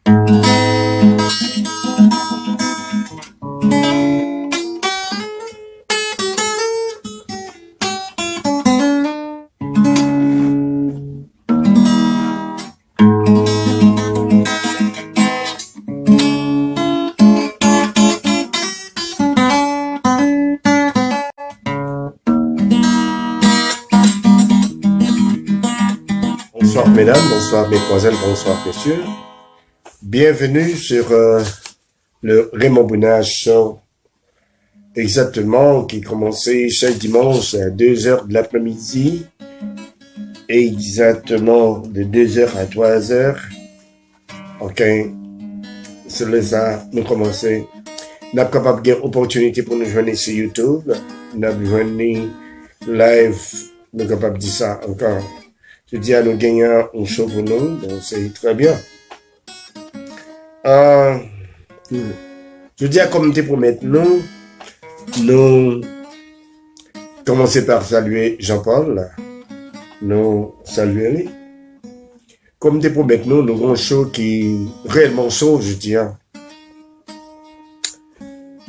Bonsoir mesdames, bonsoir mesdemoiselles, bonsoir messieurs. Bienvenue sur le Raymond Bounage Show, exactement, qui commençait chaque dimanche à 2h de l'après-midi, exactement de 2h à 3h. Ok, c'est ça, nous commençons. Nous avons capable de opportunité pour nous joindre sur YouTube, nous avons joindre live, nous sommes capables de dire ça encore. Je dis à nos gagnants, un show pour nous, donc c'est très bien. Je dis à commenter pour maintenant, nous commençons par saluer Jean-Paul, nous saluer. Commenter pour maintenant, nous avons un show qui est réellement chaud, je dis.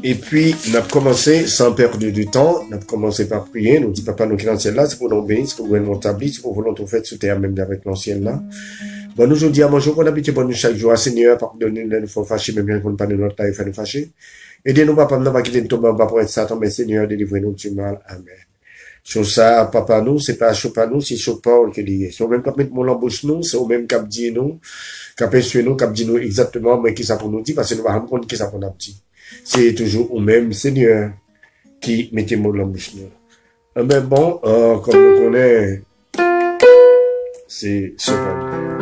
Et puis, on a commencé sans perdre du temps, on a commencé par prier, nous dit papa, nous qui l'ancien là, c'est pour nous bénir, c'est pour nous établir, c'est pour volonté fait sous terre même avec l'ancien là. Bon, nous aujourd'hui, à mon jour, on habite pour nous chaque jour, Seigneur, pardonnez-nous, nous faut fâcher, même bien qu'on ne pas de notre taille, fait nous fâcher. Aidez-nous, papa, nous pas quitter nous tomber en bas pour être Satan, mais Seigneur, délivrez-nous du mal. Amen. Sur ça, papa, nous, c'est pas chaud pas nous, c'est chaud Paul qui dit. C'est au même cap mettre mon embauche nous, c'est au même cap dit nous, cap instruire nous, cap dit nous exactement, mais qui ça pour nous dire, parce que nous va rendre compte qui ça pour nous dit. C'est toujours au même Seigneur qui mettait mon bouche. Mais bon, comme on connaît, c'est pas.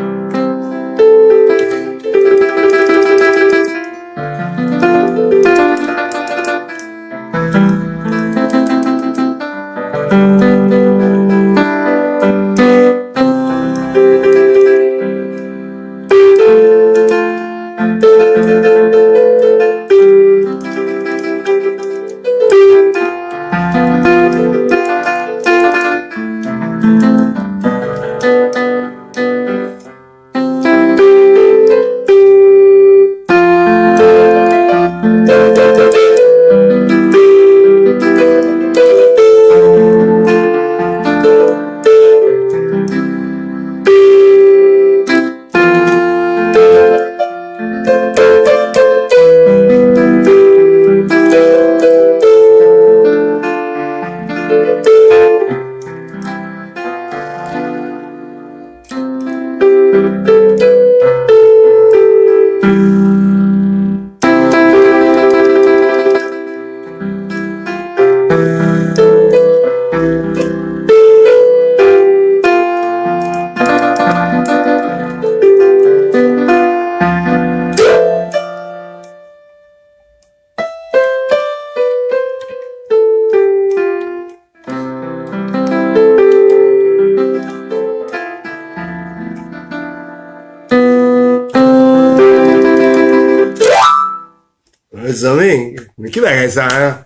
Mais qui va faire ça, hein?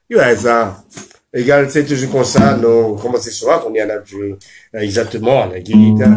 Qui va faire ça? Égal, c'est toujours comme ça, nous, comment c'est soir qu'on y en a vu, exactement, la guérita.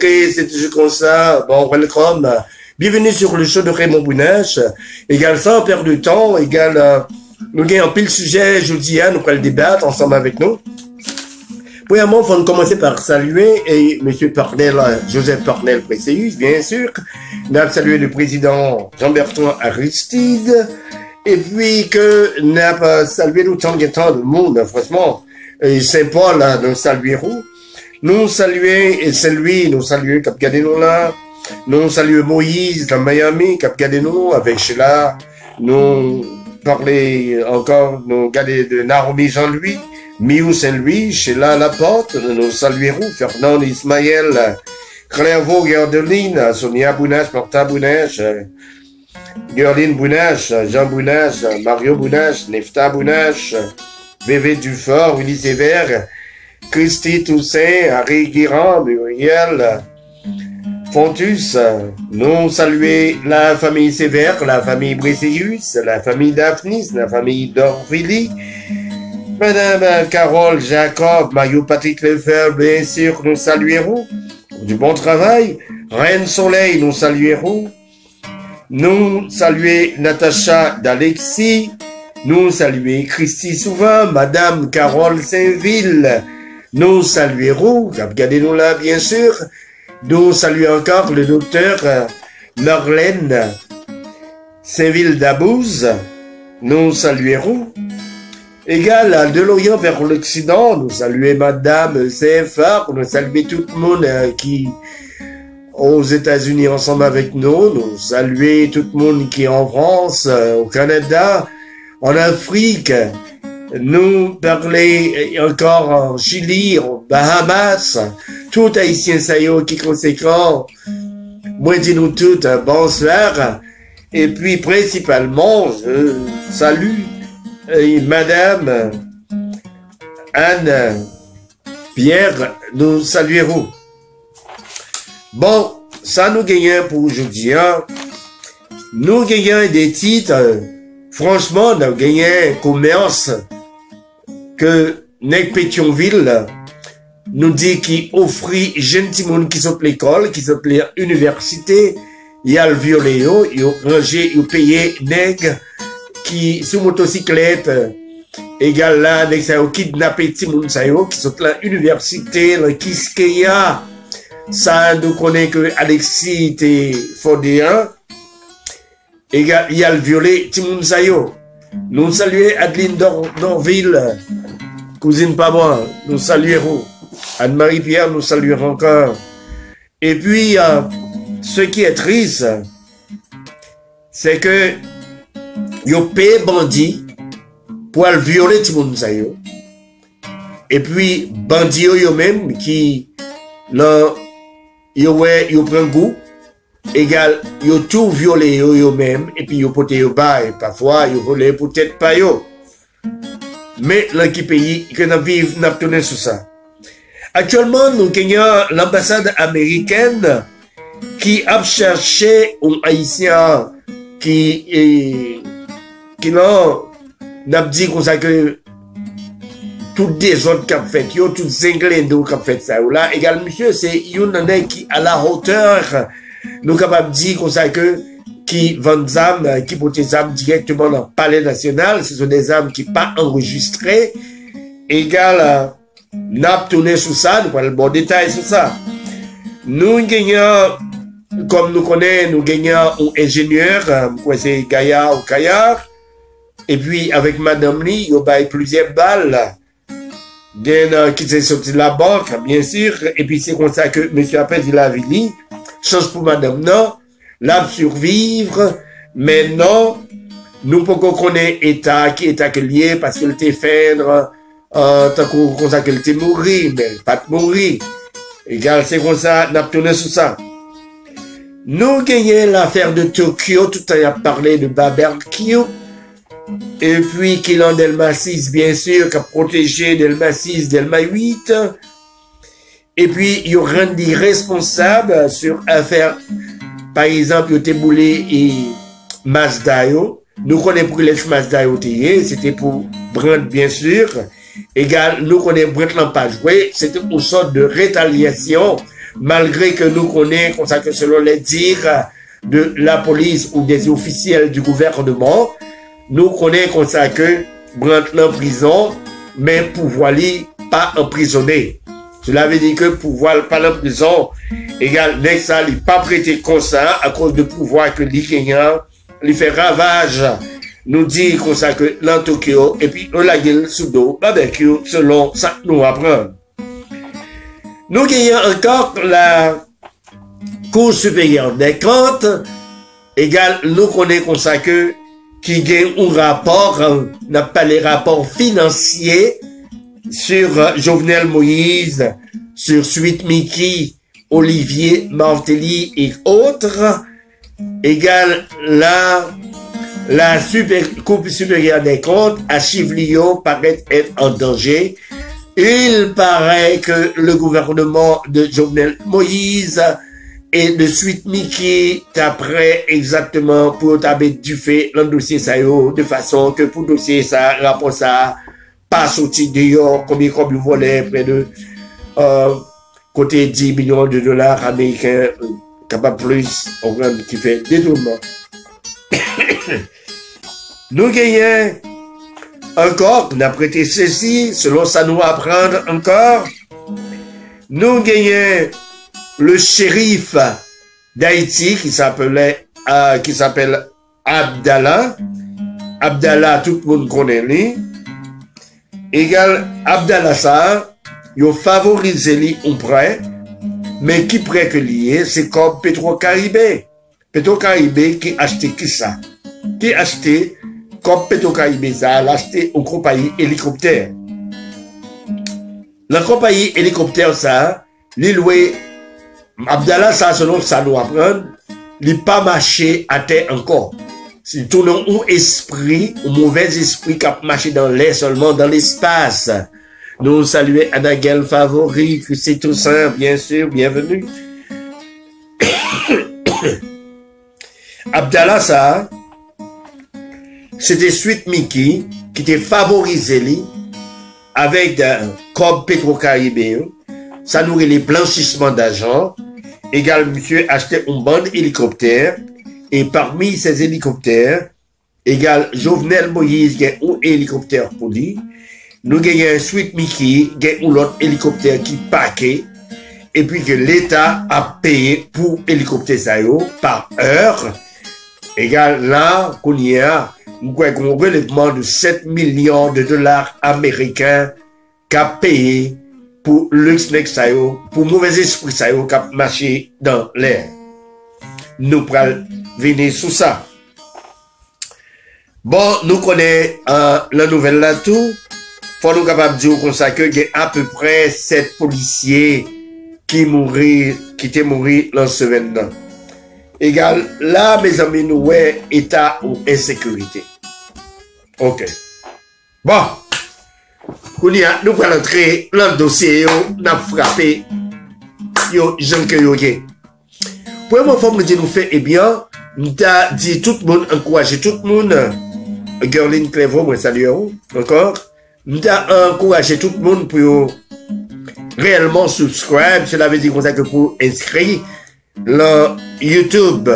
Ok, c'est toujours comme ça. Bon, welcome. Bienvenue sur le show de Raymond Bounache. Égal, sans perdre de temps, égal, nous gagnons pile sujet jeudi, nous allons le débattre ensemble avec nous. Premièrement, il faut commencer par saluer et M. Parnell, Joseph Parnell Précéus, bien sûr. Nous avons salué le président Jean-Bertrand Aristide. Et puis que nous avons salué autant de temps de monde, franchement. Et Saint-Paul, nous saluerons. Nous saluons Saint-Louis, nous saluons Cap Gadeno là. Nous saluons Moïse dans Miami, Cap Gadeno, avec Sheila. Nous parlons encore, nous regardons de Naomi Jean-Louis, Miou Saint-Louis, Sheila Laporte, nous saluerons Fernand Ismaël, Clairvaux, Gerdeline, Sonia Bounache, Martha Bounache, Gerline Bounache, Jean Bounache, Mario Bounache, Nefta Bounache, VV Dufort, Willy Sévère, Christy Toussaint, Harry Guirand, Muriel, Fontus, nous saluons la famille Sévère, la famille Brécéus, la famille Daphnis, la famille d'Orvili, Madame Carole Jacob, Mario Patrick Lefebvre, bien sûr, nous saluerons. Du bon travail. Reine Soleil, nous saluerons. Nous saluons Natacha d'Alexis. Nous saluons Christy Souvin, Madame Carole Saint-Ville. Nous saluerons, regardez-nous là, bien sûr. Nous saluons encore le docteur Norlaine Saint-Ville d'Abouze. Nous saluerons. Égal, de l'Orient vers l'Occident, nous saluons Madame CFA, nous saluons tout le monde qui aux États-Unis ensemble avec nous, nous saluons tout le monde qui est en France, au Canada, en Afrique, nous parlons encore en Chili, en Bahamas, tout haïtien saillot qui est conséquent, moi dis-nous toutes bonsoir, et puis principalement, je salue Madame Anne Pierre, nous saluerons. Bon, ça nous gagnons pour aujourd'hui. Hein. Nous gagnons des titres. Franchement, nous gagnons un commerce que Nec Pétionville nous dit qui offre gentil monde qui sont l'école, qui sont l'université. Il y a le violet, il y a rangé, il y a payé nègre qui sous motocyclette égal là avec ça kidnappé Timoun Sayo qui sont à l'université la Kiskeya ça nous connaît que Alexis était fondéen égal il y a le violet Timoun Sayo nous saluons Adeline Dorville cousine pas moi nous saluerons Anne-Marie Pierre nous saluerons encore et puis ce qui est triste c'est que yo paye bandit pour le violer tout le monde ça yo. Et puis bandit yo même qui là yo prend goût égal yo tout violer yo même et puis yo pote yo bas et parfois yo voler peut-être pas yo. Mais là qui pays que nous vivons n'a tourné sur ça. Actuellement nous gagnons l'ambassade américaine qui a cherché un haïtien qui n'a dit comme ça que toutes des autres qui ont fait, tous les Anglais qui ont fait ça, là, égal, monsieur, c'est une qui à la hauteur, nous capables de dire comme ça que, qui vendent des âmes, qui portent des âmes directement dans le palais national, ce sont des âmes qui pas enregistrées, égal, n'a tourné sur ça, nous prenons le bon détail sur ça. Nous gagnons, comme nous connaissons, nous gagnons un ingénieur, c'est Gaillard ou Caillard, et puis avec Madame Lee, il y a plusieurs balles qui s'est sorti de la banque, bien sûr, et puis c'est comme ça que M. Appel dit la ville, change pour Madame non, là survivre, mais non, nous pouvons connaître État, qui est lié, parce qu'il était feindre, tant qu'on ça qu'il était mourir, mais pas de mourir. Égal, c'est comme ça, n'a tourné sur ça. Nous gagnons l'affaire de Tokyo, tout à l'heure parlé de barbecue, et puis Kilan Delma 6, bien sûr, qui a protégé Delma 6, Delma 8, et puis il y aura des responsables sur affaire, par exemple, il y a boulé et Mazda, nous connaissons pour les Mazda, c'était pour Brandt, bien sûr, égal, nous connaissons Brandt n'a pas joué, c'était une sorte de rétaliation malgré que nous connaissons, comme ça que selon les dires de la police ou des officiels du gouvernement, nous connaissons comme ça que Brandt en prison, mais pouvoir lui pas emprisonné. Cela veut dire que pouvoir pas en prison, égal, n'est ça, il pas prêté comme ça à cause de pouvoir que l'Ikenya, il fait ravage. Nous dit comme ça que dans Tokyo, et puis on la gueule sous dos, barbecue, selon ça nous apprend. Nous gagnons encore la Cour supérieure des comptes, égal, nous connaissons comme ça que, qui gagne un rapport, n'a pas les rapports financiers sur Jovenel Moïse, sur Suite Mickey, Olivier Martelly et autres, égal, la Cour supérieure des comptes à Chivlio paraît être en danger. Il paraît que le gouvernement de Jovenel Moïse et de Suite Mickey d'après exactement pour taper du fait dans le dossier ça de façon que pour le dossier ça, rapport ça, pas sorti dehors, combien volait près de côté 10 millions de dollars américains, capable plus, qui fait détournement. Nous gagnons encore, on a prêté ceci, selon ça nous apprendre encore. Nous gagnons le shérif d'Haïti qui s'appelle Abdallah. Abdallah, tout le monde connaît lui. Égal, Abdallah ça, il a favorisé lui un prêt, mais qui prêt que lié, c'est comme Petro-Caribé. Petro-Caribé qui a acheté qui ça? Qui a acheté comme Petro-Caribé ça, a acheté une compagnie hélicoptère. La compagnie hélicoptère ça, lui loué Abdallah, ça, selon ça nous apprend, il pas marché à terre encore. C'est tout un esprit, un mauvais esprit qui a marché dans l'air seulement, dans l'espace. Nous saluons Anaguel Favori, que c'est tout simple, bien sûr, bienvenue. Abdallah, ça, c'était Suite Mickey qui était favorisé lui, avec comme Petro-Caribé, ça nourrit les blanchissements d'argent. Égal, monsieur achetait une bande hélicoptère, et parmi ces hélicoptères, égal, Jovenel Moïse gagne un hélicoptère pour lui, nous gagnons Suite Mickey, gagne un autre hélicoptère qui paquet, et puis que l'État a payé pour hélicoptère ça par heure, égal, là, qu'on y a, nous avons un relèvement de 7 millions de dollars américains qu'a payé pour luxnex ça pour mauvais esprit ça qui a marché dans l'air. Nous pral venir sous ça. Bon, nous connaissons la nouvelle là tout. Faut nous capable dire comme ça que il y a à peu près 7 policiers qui étaient morts dans ce semaine. Égal, là, mes amis, nous, ouais, état ou insécurité. Ok. Bon. Nous allons entrer dans le dossier, nous allons frapper, gens que vous avez. Pour moi, il faut nous faire, eh bien, nous avons dit tout le monde, encourager tout le monde, Gerline Clévo, moi, salut, encore. Nous avons encouragé tout le monde pour réellement subscribe, cela veut dire que pour inscrire le YouTube,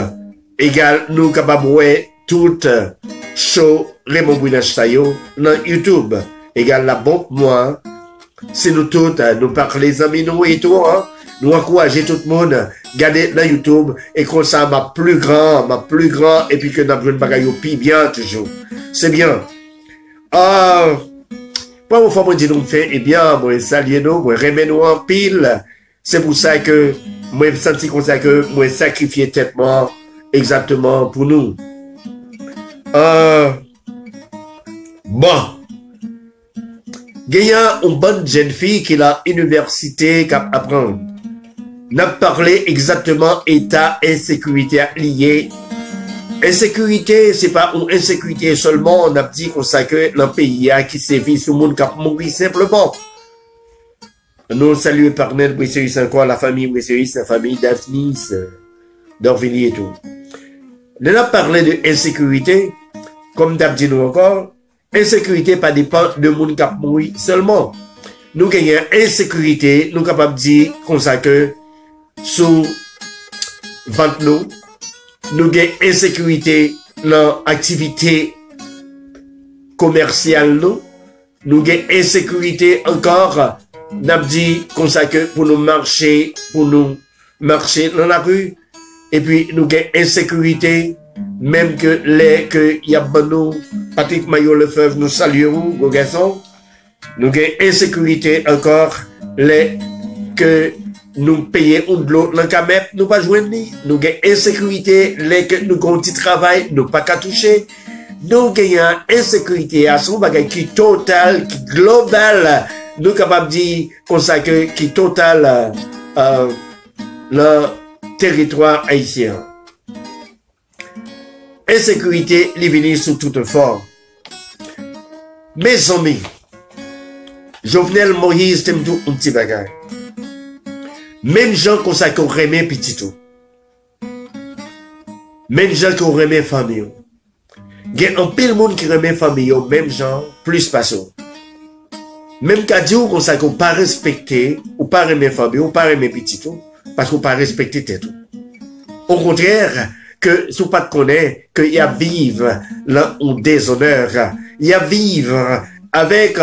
égal, nous capables de tout show Raymond Bouinage Sayo dans YouTube. Égal la bombe, moi, c'est nous tous, nous parlons les amis, nous et tout, hein, nous encourager tout le monde, garder dans YouTube, et comme ça, ma plus grand, et puis que nous avons une bagaille au pire bien, toujours. C'est bien. Pour mon femme, dit nous fait, eh bien, moi, saluer nous, moi, remet nous en pile. C'est pour ça que, moi, je sens comme ça que, moi, sacrifier tellement, exactement, pour nous. Bon. Il y a une bonne jeune fille qui a l'université qui apprend. N'a parlé exactement état insécurité lié. Insécurité, c'est pas une insécurité seulement, on a dit qu'on sait que dans le pays qui sévit sur le monde qui a mouru simplement. Nous saluons par Nel Brisseris encore, la famille Brisseris, la famille Daphnis, d'Orvilliers et tout. Nous avons parlé de insécurité, comme d'hab dit nous encore. Insécurité pas dépend de monde qui a mouru seulement. Nous gagnons insécurité, nous capables de dire comme ça que sous vente nous, nous avons insécurité dans l'activité commerciale nous avons insécurité encore, n'a dit comme ça que pour nous marcher dans la rue, et puis nous avons insécurité, même que les que y a nous, Patrick Maillot Lefebvre, nous saluons, vos garçons, nous avons insécurité encore, les que nous payons de l'eau dans le camep, nous pas jouer ni, nous avons insécurité, les que nous avons petit travail, nous pas qu'à toucher, nous avons insécurité à son bagage qui total, qui global, nous capables de dire comme ça que qui total le territoire haïtien. Insécurité, les venir sous toute forme. Mes amis, Jovenel Moïse t'aime tout un petit bagage. Même gens comme ça qu'on remet petit tout. Même gens qu'on remet famille. Il y a un pile monde qui remet famille, même gens, plus pas ça. Même qu'à dire comme ça qu'on pas respecter, ou pas remet famille, ou pas remet petit tout, parce qu'on pas respecter tête. Au contraire, que si vous pas connaître qu'il y a vivre là un déshonneur, il y a vivre avec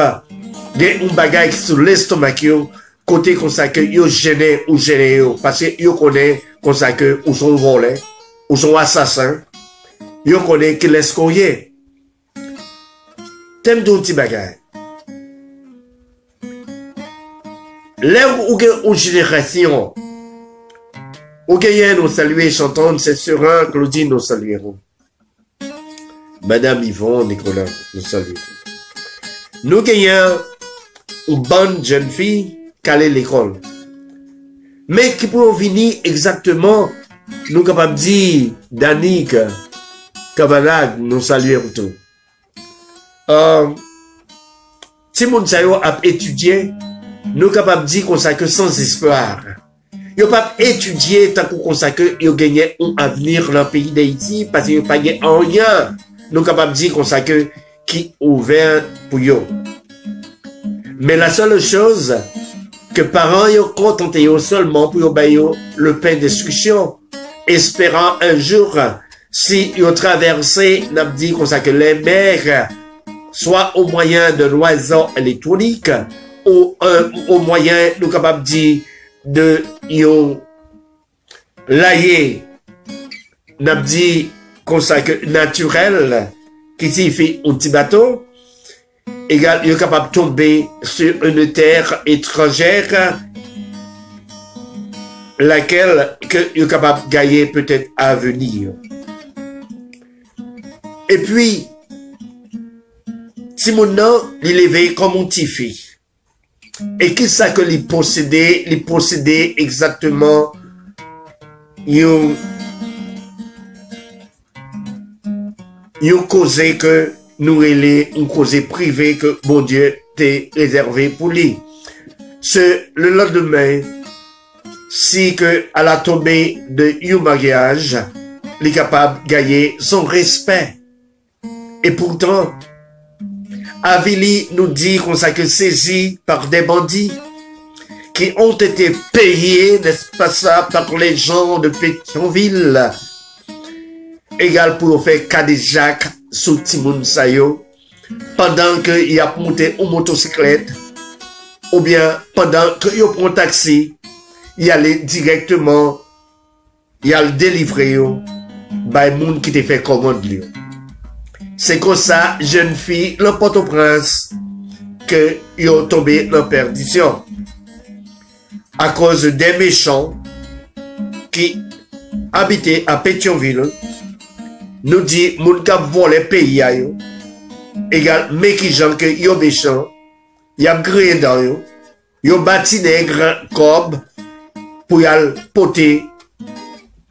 des bagages sur l'estomac côté comme ça que yo gêné ou gêné parce que yo connaît comme ça que ou sont volés ou sont assassins yo connaît que l'escoyer t'aimes d'un petit bagage là où une génération où gagnent nous saluer chantant c'est Serin Claudine nous saluerons Madame Yvonne Nicolas nous saluons nous gagnons une bonne jeune fille qui allait à l'école. Mais qui pour venir exactement, nous capables de dire, Danique, Kavanag, nous saluons tout. Si mon sayo a étudié, nous capables de dire qu'on s'est que sans espoir. Yo pas étudier tant qu'on s'est que yo gagné un avenir dans le pays d'Haïti parce que yo pas gagné rien. Nous capables de dire qu'on s'est que qui ouvert pour yo. Mais la seule chose que parents yo contenté yo seulement pour yo bayo le pain d'instruction, espérant un jour si yo traversé n'a dit comme ça que les mers soit au moyen de l'oiseau électronique ou au moyen nous capable dire de yo layer n'a dit comme ça que naturel qui signifie un petit bateau égal, il est capable de tomber sur une terre étrangère, laquelle il est capable de gagner peut-être à venir. Et puis, si mon nom, il est élevé comme un petit fils. Et qui ça que il possédait exactement, il causé que nous relais une cause privée que bon Dieu t'est réservé pour lui. Le lendemain, si que à la tombée de un mariage, il est capable de gagner son respect. Et pourtant, Avili nous dit qu'on s'est que saisi par des bandits qui ont été payés, n'est-ce pas ça, par les gens de Pétionville. Égal pour faire Cadillac sous Timoun Sayo, pendant qu'il a monté une motocyclette, ou bien pendant qu'il prend un taxi, il allait directement, il a le délivré, par le monde qui te fait commande. C'est comme ça, jeune fille, le Port-au-Prince, que ils ont tombé dans la perdition. À cause des méchants qui habitaient à Pétionville, nous dit, moun kap volé pays a yo, égal, mais qui gens que yo méchant, y a créé dans yo bâti des grands corbes, pour y aller poter,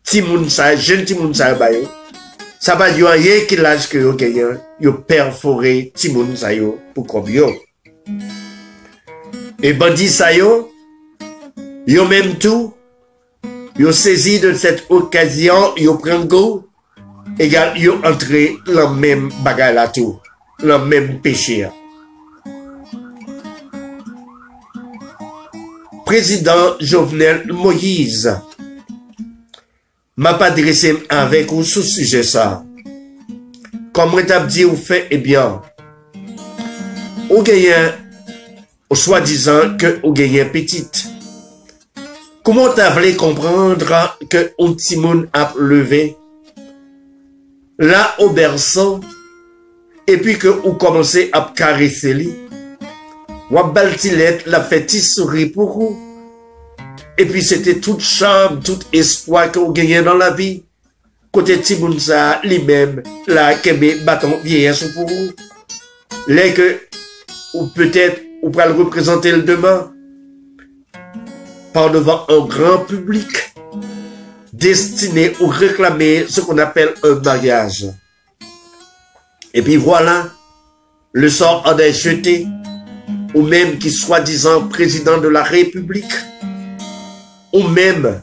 timoun sa, jeune timoun sa ba yo, ça va dire rien qui l'âge que yo gagnant, yo perforé timoun sa yo, pour cob yo. Et bandit sa yo même tout, yo saisi de cette occasion, yo prend go, égal, yo entré dans le même bagage là tout, dans le même péché. Président Jovenel Moïse, m'a pas adressé avec ou sous sujet ça. Comme on t'a dit ou fait, eh bien, ou gagne, ou soi-disant que ou gagne petite. Comment t'as voulu comprendre que un petit monde a levé là au berceau et puis que ou commencé à caresser lui? Ou à baltilette la fait sourire pour vous. Et puis c'était toute charme, tout espoir que vous gagnez dans la vie. Côté Timounsa, lui-même, la Kébé bâton vieillesse pour vous. Les que, ou peut-être, ou pourra le représenter le demain, par devant un grand public, destiné ou réclamer ce qu'on appelle un mariage. Et puis voilà, le sort en est jeté, ou même qui soi-disant président de la République, ou même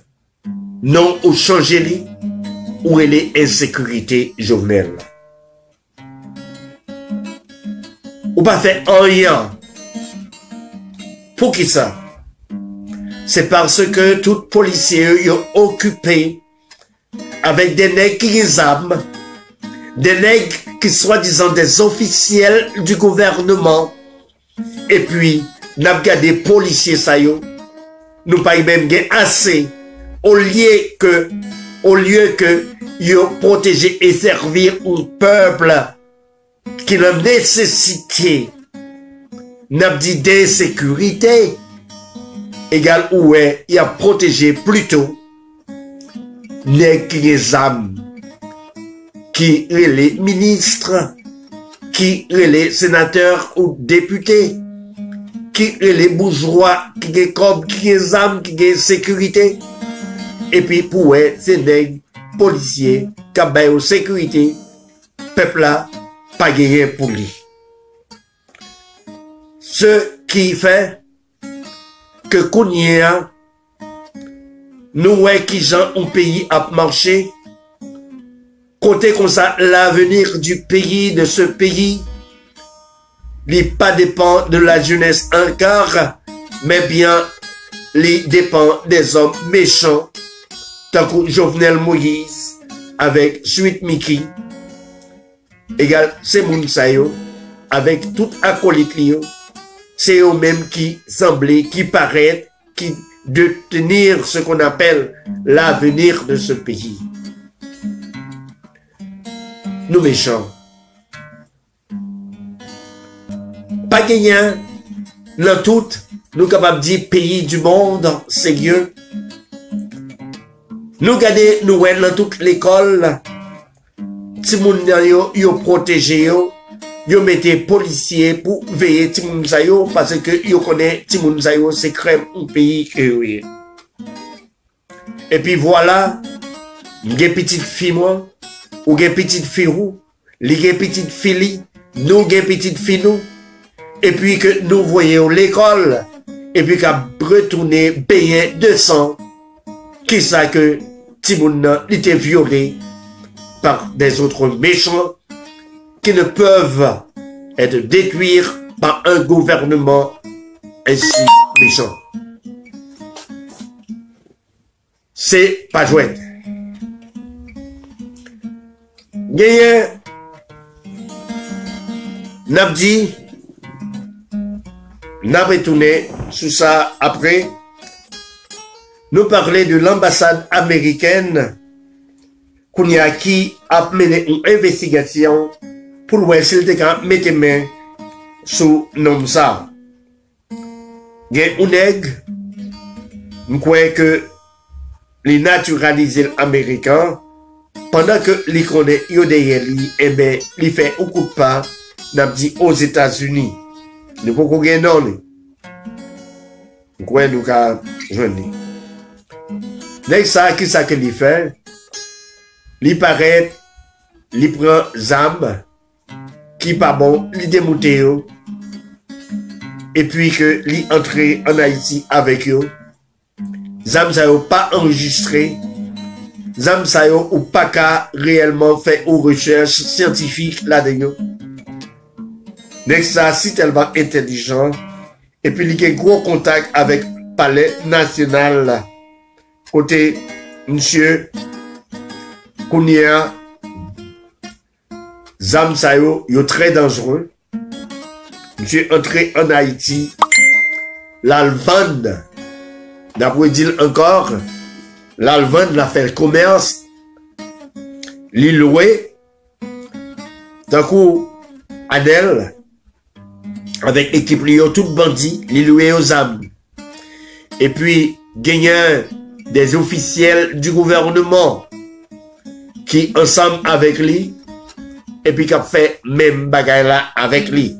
non au changé où elle est insécurité journelle. Ou pas fait rien. Pour qui ça? C'est parce que tout policier est occupé avec des nègres qui les âmes, des nègres qui soi-disant des officiels du gouvernement. Et puis, n'a pas des policiers ça yo. Nous pas même assez au lieu que yo protéger et servir un peuple qui a nécessité n'a dit d'insécurité égal où est il a protégé plutôt les âmes qui les ministres qui les sénateurs ou députés qui les bourgeois, qui est comme, qui est âme, qui est sécurité. Et puis, pour eux, c'est des policiers, qui ont sécurité, peuple là, pas gagné pour lui. Ce qui fait que Kounia, nous, qui gens, un pays à marcher, côté comme ça, l'avenir du pays, de ce pays, les pas dépend de la jeunesse encore, mais bien les dépend des hommes méchants, tant que Jovenel Moïse, avec Suite Miki, égal, c'est Mounsayo, avec tout acolyte Lio, c'est eux-mêmes qui semblaient, qui paraissent, qui de tenir ce qu'on appelle l'avenir de ce pays. Nous méchants. Pas gagnant, dans tout, nous capables de dire pays du monde, sérieux. Nous gardons, nous dans toute l'école, si moun yo protégé yo mettez policiers pour veiller Timoun Zayo parce que yo connaît Timoun Zayo c'est crème un pays que oui. Et puis voilà, des petites filles moi, ou des petites filles ou, les petites filles, nous des petites filles nous. Et puis que nous voyons l'école, et puis qu'à retourner payer 200, qui ça que Timoun était violé par des autres méchants qui ne peuvent être détruits par un gouvernement ainsi méchant. C'est pas jouet. Gagnant, Nabdi, n'a retourné sur ça après. Nous parler de l'ambassade américaine qui a mené une investigation pour voir s'il était quand mettre main sous nom ça. Il y a un nègre, je crois que les naturalisés américains, pendant que les connaît derrière lui, eh bien, il fait un coup de pas, n'a dit aux États-Unis. Nous pouvons gagner non. Je crois que nous avons joindre. Dès ça, qui ça qu'il fait? Il paraît, il prend zam, qui pas bon, il démonte, et puis que il entre en Haïti avec eux. Zam ça yo pas enregistré, zam ça yo ou pas qu'à réellement fait aux recherches scientifiques là-dedans. Dès ça, si tellement intelligent, et puis il a un gros contact avec le palais national, côté monsieur qu'on y a, zam sa yo très dangereux. Monsieur entré en Haïti, l'Alvande, d'après dire encore, l'Alvande l'a fait le commerce, l'Iloué, d'un coup, Adèle, avec l'équipe Lio, tout bandit, l'Iloué aux âmes. Et puis, gagnant des officiels du gouvernement qui, ensemble avec lui, et puis qui a fait même bagaille là avec lui.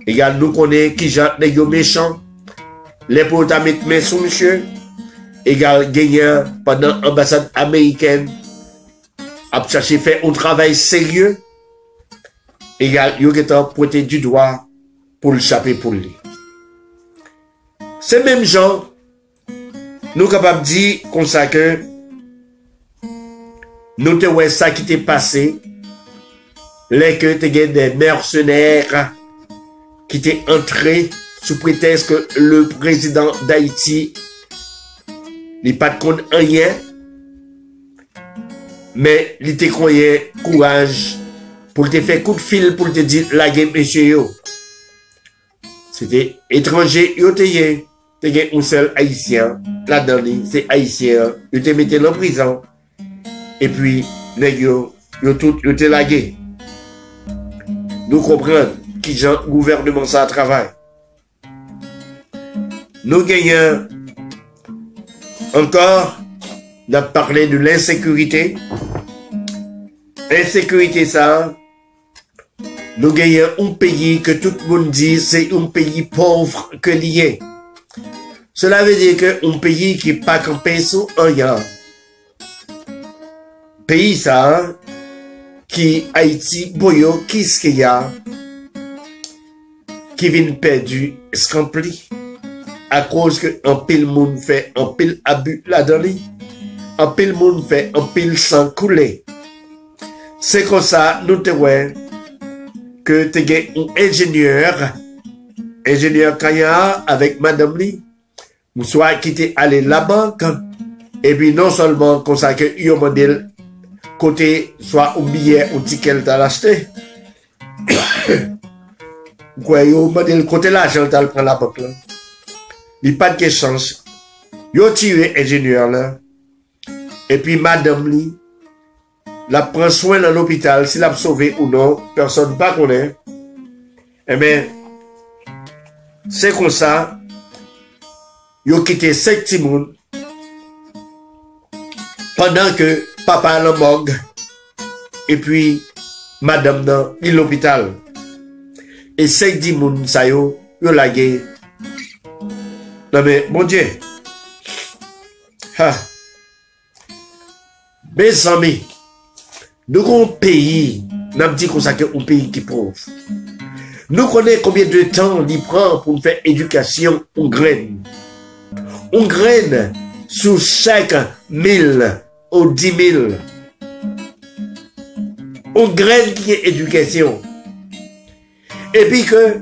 Égal, nous connaissons qui j'ai des méchants, les protagonistes mais sous monsieur, égal, gagnant pendant l'ambassade américaine, a cherché faire un travail sérieux, égal, il a pointé du doigt pour le chaper pour lui. Ces mêmes gens, nous sommes capables de dire comme ça que nous te voyons ça qui t'est passé, les que tu as des mercenaires qui t'est entré sous prétexte que le président d'Haïti n'est pas de compte rien, mais il te croyait courage pour te faire coup de fil pour te dire la guerre, monsieur yo. C'était étranger, yo te y un seul haïtien, là-dedans, c'est haïtien, yo te mettait en prison, et puis, yo te lagué. Nous comprenons qui le gouvernement ça travaille. Nous gagnons encore, on a parlé de l'insécurité. Insécurité ça, nous gagnons un pays que tout le monde dit c'est un pays pauvre que lié. Cela veut dire que un pays qui n'est pas campé sous rien. Pays ça, qui Haïti, boyo, qu'est-ce qu'il y a? Qui vient perdu, escampli. À cause que un pile monde fait un pile abus là-dedans. Un pile monde fait un pile sang coulé. C'est comme ça, nous te voyons que tu es un ingénieur Kaya avec madame Li, ou soit qui t'est allé la banque, et puis non seulement comme ça que il y a un modèle côté, soit un billet ou ticket t'as l'acheté, quoi, il y a un modèle côté l'argent t'as le prendre la banque là. Il n'y a pas de chance. Il y a tiré ingénieur là, et puis madame Li, la prend soin dans l'hôpital, s'il a sauvé ou non, personne ne va connaître. Eh bien, c'est comme ça, ils ont quitté 5 petits monde pendant que papa a la morgue et puis madame dans l'hôpital. Et 5 petits monde, ça y est, ils ont lagué. Non mais, mon Dieu, mes amis, nous avons un pays, nous avons dit qu'on a un pays qui est pauvre. Nous connaissons combien de temps il prend pour faire éducation en graine. On graine sur chaque 1000 ou 10 000. On graine qui est éducation. Et puis que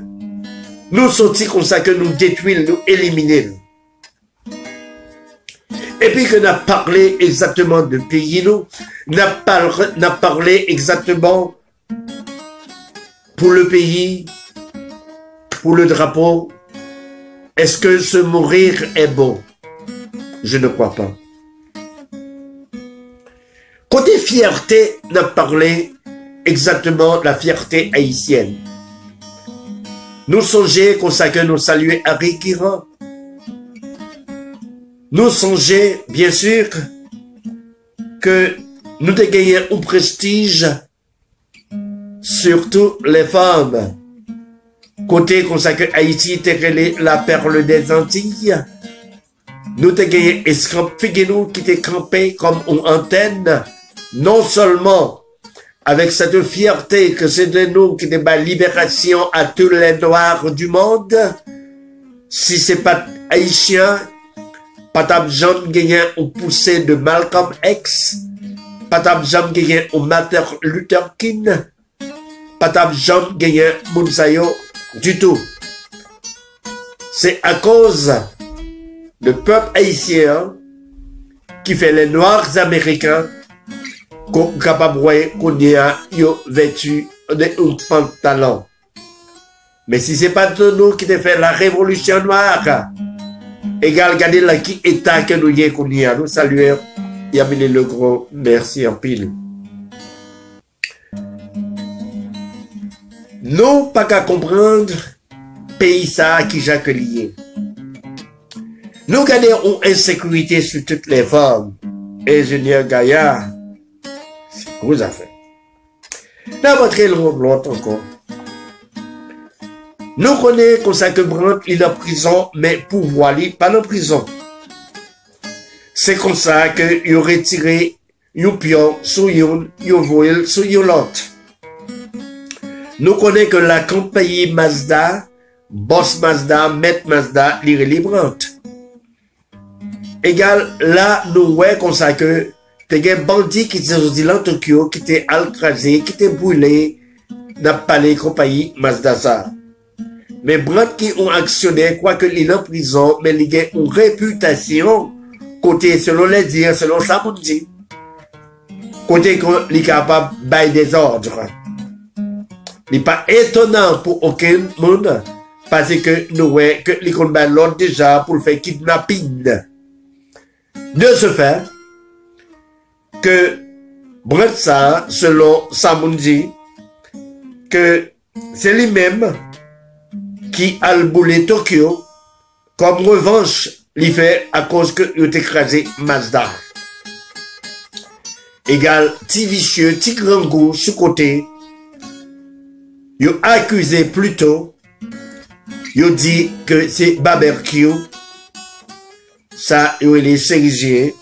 nous sortis comme ça que nous détruisons, nous éliminons. Et puis que nous avons parlé exactement de pays, nous avons parlé exactement pour le pays, pour le drapeau. Est-ce que se mourir est beau? Je ne crois pas. Côté fierté, nous avons parlé exactement de la fierté haïtienne. Nous songeons comme ça que nous saluons Harry Kiran. Nous songeons, bien sûr, que nous avons gagné un prestige, surtout les femmes. Côté comme ça que Haïti était la perle des Antilles, nous avons gagné Escamp Figuenou qui était campé comme une antenne, non seulement avec cette fierté que c'est de nous qui débat libération à tous les noirs du monde, si c'est pas haïtien, Patab Jean gagné ou poussé de Malcolm X, Patab Jean gagné ou Martin Luther King, Patab Jean gagné Mounsayo du tout. C'est à cause du peuple haïtien qui fait les noirs américains capable qu'on y a yo vêtu de un pantalon. Mais si c'est pas de nous qui te fait la révolution noire, égal, regardez là qui état que nous y est qu'on y a. Nous saluons Yamine le Gros, merci en pile. Nous pas qu'à comprendre pays ça qui Jacques lié. Nous gagnons une insécurité sur toutes les formes. Ingénieur Gaillard, c'est une grosse affaire. Dans votre l'autre encore. Nous connaissons ça que Brandt il est en prison, mais pouvoir lui pas en prison. C'est comme ça que il retiré un pion sur une voile sur une l'autre. Nous connaissons que la compagnie Mazda, Boss Mazda, Maître Mazda, l'iré Brandt. Égal, là, nous voyons comme ça que des bandits qui étaient dit en Tokyo, qui étaient alcrasés, qui étaient brûlés, n'a pas les compagnies Mazda ça. Mais Brandt qui ont actionné, quoi que il est en prison, mais il a une réputation, côté, selon les dires, selon ça, on dit. Côté qu'il est capable de bailler des ordres. Il n'est pas étonnant pour aucun monde, parce que nous voyons que les combats l'ordre déjà pour le faire kidnapping. De ce fait, que Brandt ça, selon Samundi, que c'est lui-même qui a le boulet Tokyo, comme revanche, il fait à cause que il a écrasé Mazda. Égal, petit vicieux, petit grand goût, sur côté, il a accusé plutôt, il a dit que c'est barbecue. Ça, il est cerisier,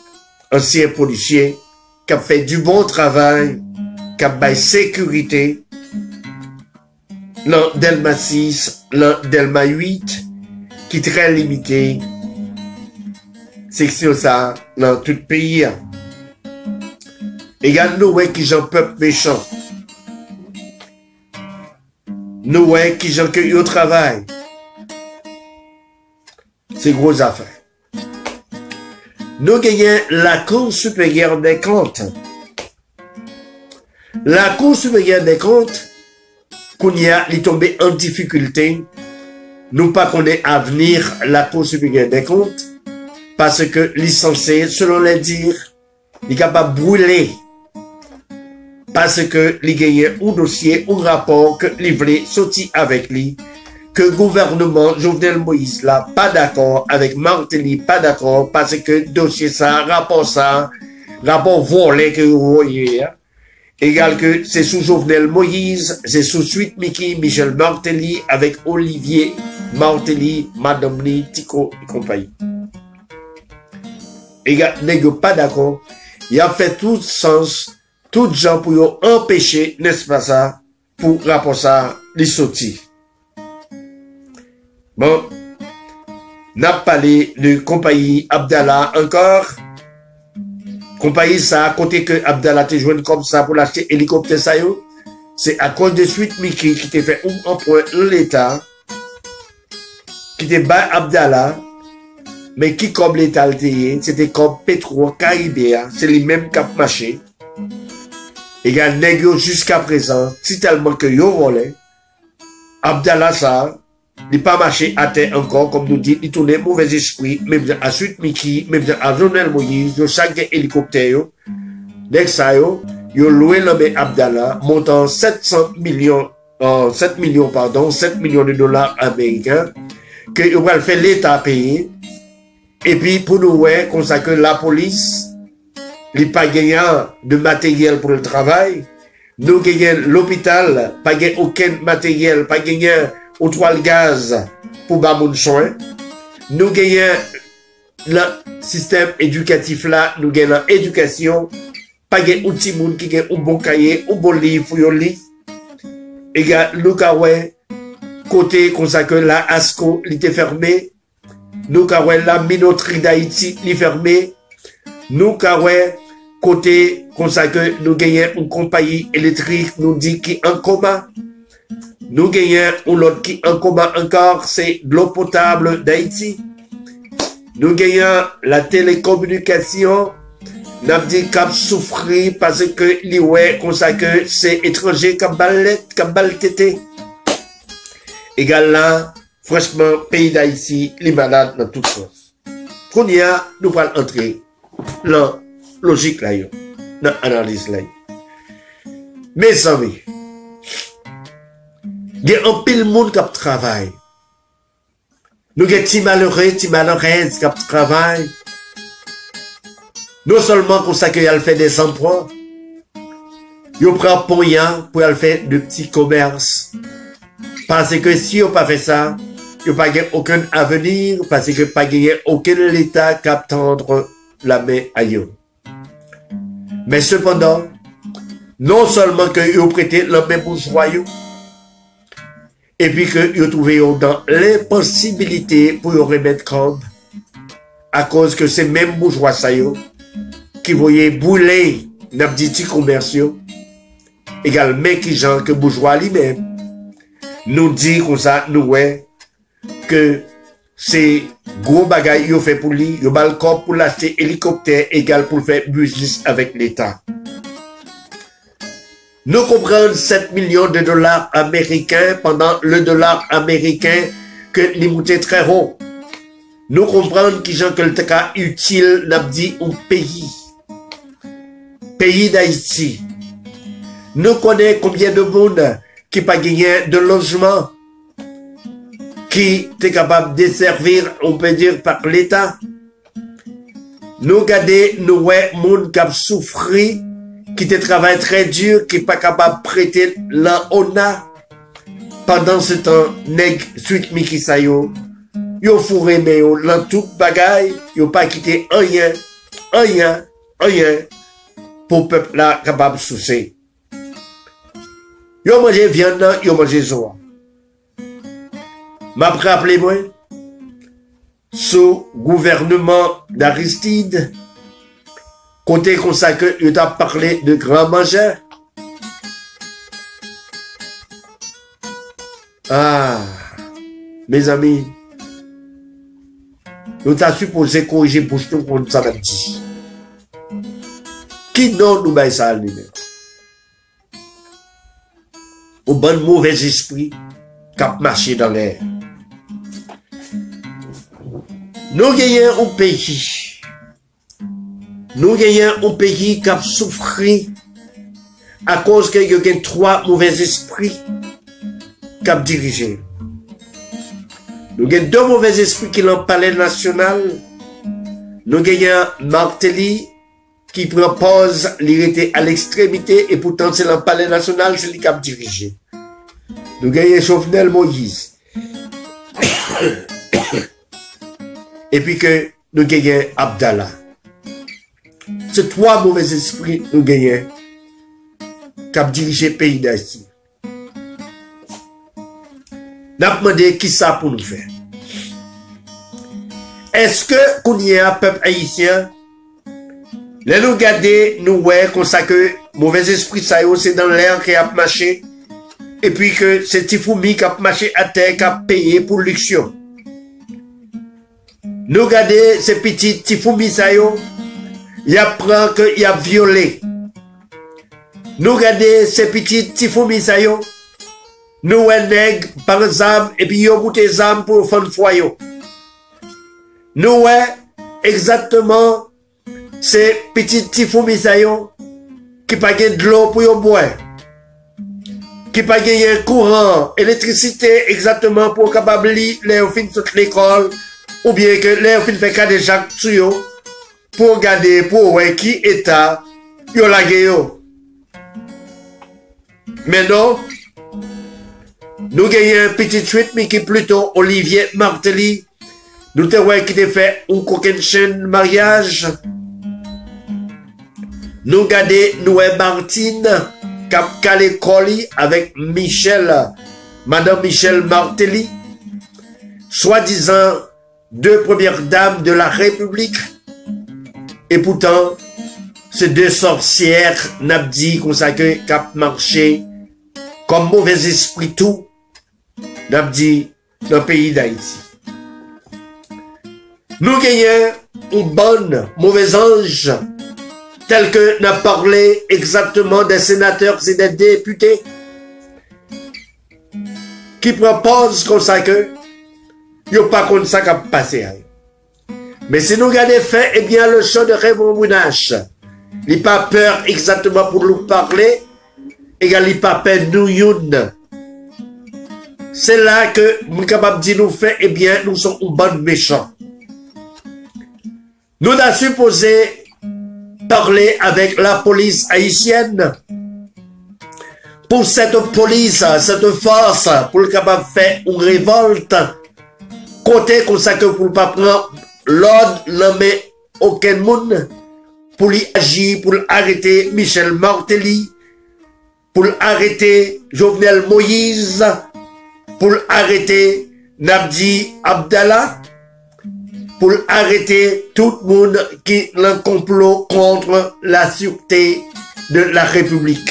ancien policier, qui a fait du bon travail, qui a fait sécurité, l'un Delma 6, l'un Delma 8, qui est très limité. C'est ça, dans tout le pays. Égal, nous, ouais, qui j'en peuple méchant. Nous, ouais, qui j'en que au travail. C'est grosse affaire. Nous gagnons la Cour supérieure des comptes. La Cour supérieure des comptes, qu'on y a, est tombé en difficulté. Nous pas qu'on est à venir la Cour supérieure des comptes, parce que licencié, selon les dires, il est capable de brûler. Parce que il gagne un dossier, un rapport que il voulait sortir avec lui. Que le gouvernement Jovenel Moïse là pas d'accord avec Martelly, pas d'accord parce que dossier ça, rapport volé que vous voyez, hein. Égal que c'est sous Jovenel Moïse, c'est sous suite Michel Martelly avec Olivier Martelly, Madame Li, Tico et compagnie. Égal, n'est pas d'accord. Il a fait tout sens, tout gens pour empêcher, n'est-ce pas ça, pour rapport ça, les sortir. Bon, n'a parlé de compagnie Abdallah encore. Compagnie ça, côté que Abdallah te joint comme ça pour l'acheter hélicoptère ça yo. C'est à cause de suite Mickey qui t'a fait un emprunt l'État, qui t'a bas Abdallah, mais qui comme l'État le payé, c'était comme Petro Caribéa, c'est les mêmes cap marché. Et gars négro jusqu'à présent, si tellement que yo volé, Abdallah ça, il pas marché à terre encore, comme nous dit, il tournait mauvais esprit, même à suite Mickey, même à Jovenel Moïse, yo chaque hélicoptère, dès que ça yo loué l'homme Abdallah, montant 7 millions de dollars américains, que yo va le faire l'État payer, et puis pour nous, ouais, comme ça que la police, il pas gagnant de matériel pour le travail, nous gagnons l'hôpital, pas gagnant aucun matériel, pas gagnant au toile gaz pour bamoun soin. Nous gagnons le système éducatif là, nous gagnons l'éducation, pas gagnant outil moun qui gagne un bon cahier, un bon livre pour yon lit. Et gars, nous kawè, côté comme ça que la ASCO était fermée, nous kawè la minoterie d'Haïti l'est fermée, nous kawè côté comme ça que nous gagnons une compagnie électrique nous dit qui en coma. Nous gagnons l'autre qui en coma encore, c'est de l'eau potable d'Haïti. Nous gagnons la télécommunication n'a dit qu'à souffrir parce que li ouais comme ça que c'est étranger qui bal tété. Égal là, franchement, pays d'Haïti, les malades dans toutes choses. Qu'on y a, nous allons entrer dans logique là, dans l'analyse là. Mes amis, il y a un pile monde qui travaille. Nous avons des malheureux, des malheureuses qui travaillent. Non seulement pour ça qu'il a fait des emplois, il prend pour rien pour faire de petits commerces. Parce que si on pas fait ça, il n'y a pas aucun avenir, parce que pas aucun État qui tendre la main ailleurs. Mais cependant, non seulement que ils ont prêté la main bourgeois, et puis que ils ont trouvé dans l'impossibilité pour y remettre compte, à cause que ces mêmes bourgeois qui voyaient bouler dans les petits commerciaux, également qui gens que bourgeois lui-même, nous dit comme ça, nous ouais, que c'est gros bagaille yo fait pour lui, yo bal corps pour l'acheter hélicoptère égal pour faire business avec l'État. Nous comprenons 7 millions de dollars américains pendant le dollar américain que l'immobilier est très haut. Nous comprenons qui gens que le cas utile n'a dit un pays d'Haïti. Nous connaissons combien de monde qui pas gagné de logement, qui est capable de servir, on peut dire, par l'État. Nous regardons, nous ouais, monde qui a souffert, qui te travaille très dur, qui n'est pas capable de prêter là on a. Pendant ce temps, nèg suite Mikisayo, yo fourré mais yo dans tout bagaille, yo pas quitté rien pour peuple là capable de soucier. Yo mangé viande, yo mangé zoa. M'a rappelé moi, sous gouvernement d'Aristide, côté comme ça que il t'a parlé de grand mangeur. Ah, mes amis, nous t'a supposé corriger pour tout comme ça l'a dit. Qui donne nous bail ça lui-même? Au bon mauvais esprit qui a marché dans l'air. Nous gagnons un pays. Nous gagnons un pays qui a souffert à cause qu'il y a trois mauvais esprits qui ont dirigé. Nous gagnons deux mauvais esprits qui l'ont palais national. Nous gagnons Martelly qui propose l'irrité à l'extrémité et pourtant c'est le palais national, c'est lui qui a dirigé. Nous gagnons Jovenel Moïse. Et puis que nous gagnons Abdallah. Ces trois mauvais esprits nous gagnons qui ont dirigé le pays d'Haïti. Nous avons demandé qui ça pour nous faire. Est-ce que qu'on y a un peuple haïtien? Là nous regardons, nous voyons comme ça que mauvais esprit ça c'est dans l'air qui a marché. Et puis que c'est Tifoumi qui a marché à terre qui a payé pour l'action. Nous regardons ces petits Tifoumi ça il apprend qu'il a violé. Nous regardons ces petits Tifoumi ça nous nèg par exemple et puis yo goûté zam pour faire foyer. Nous exactement ces petits Tifoumi ça qui pas de l'eau pour yo boire. Qui pas gagner courant, électricité exactement pour capable les fin toute l'école ou bien que les fin fait cas de Jacques Tuyo pour garder pour ouais qui état yo la yo. Mais non, nous gagnons un petit tweet mais qui est plutôt Olivier Martelly. Nous te ouais qui te fait un coquin chaîne mariage. Nous gardons nous Martine Cap Calé-Coli avec Madame Michel Martelly, soi-disant deux premières dames de la République. Et pourtant, ces deux sorcières n'ont dit qu'on s'accueille cap marché comme mauvais esprit tout, n'ont dit dans le pays d'Haïti. Nous gagnons une bonne, mauvais ange tel que n'a parlé exactement des sénateurs et des députés, qui proposent comme ça que, il n'y a pas comme ça qui a passé. Mais si nous regardons les faits, eh bien, le chant de Raymond Mounache, il n'a pas peur exactement pour nous parler, et il n'a pas peur de nous. C'est là que nous sommes capables de dire nous fait, eh bien, nous sommes un bon méchant. Nous avons supposé parler avec la police haïtienne pour cette police, cette force, pour le capable de faire une révolte, côté comme ça que pour ne pas prendre l'ordre, l'homme, aucun monde, pour y agir, pour arrêter Michel Martelly, pour arrêter Jovenel Moïse, pour arrêter Nabdi Abdallah, pour arrêter tout le monde qui est un complot contre la sûreté de la République.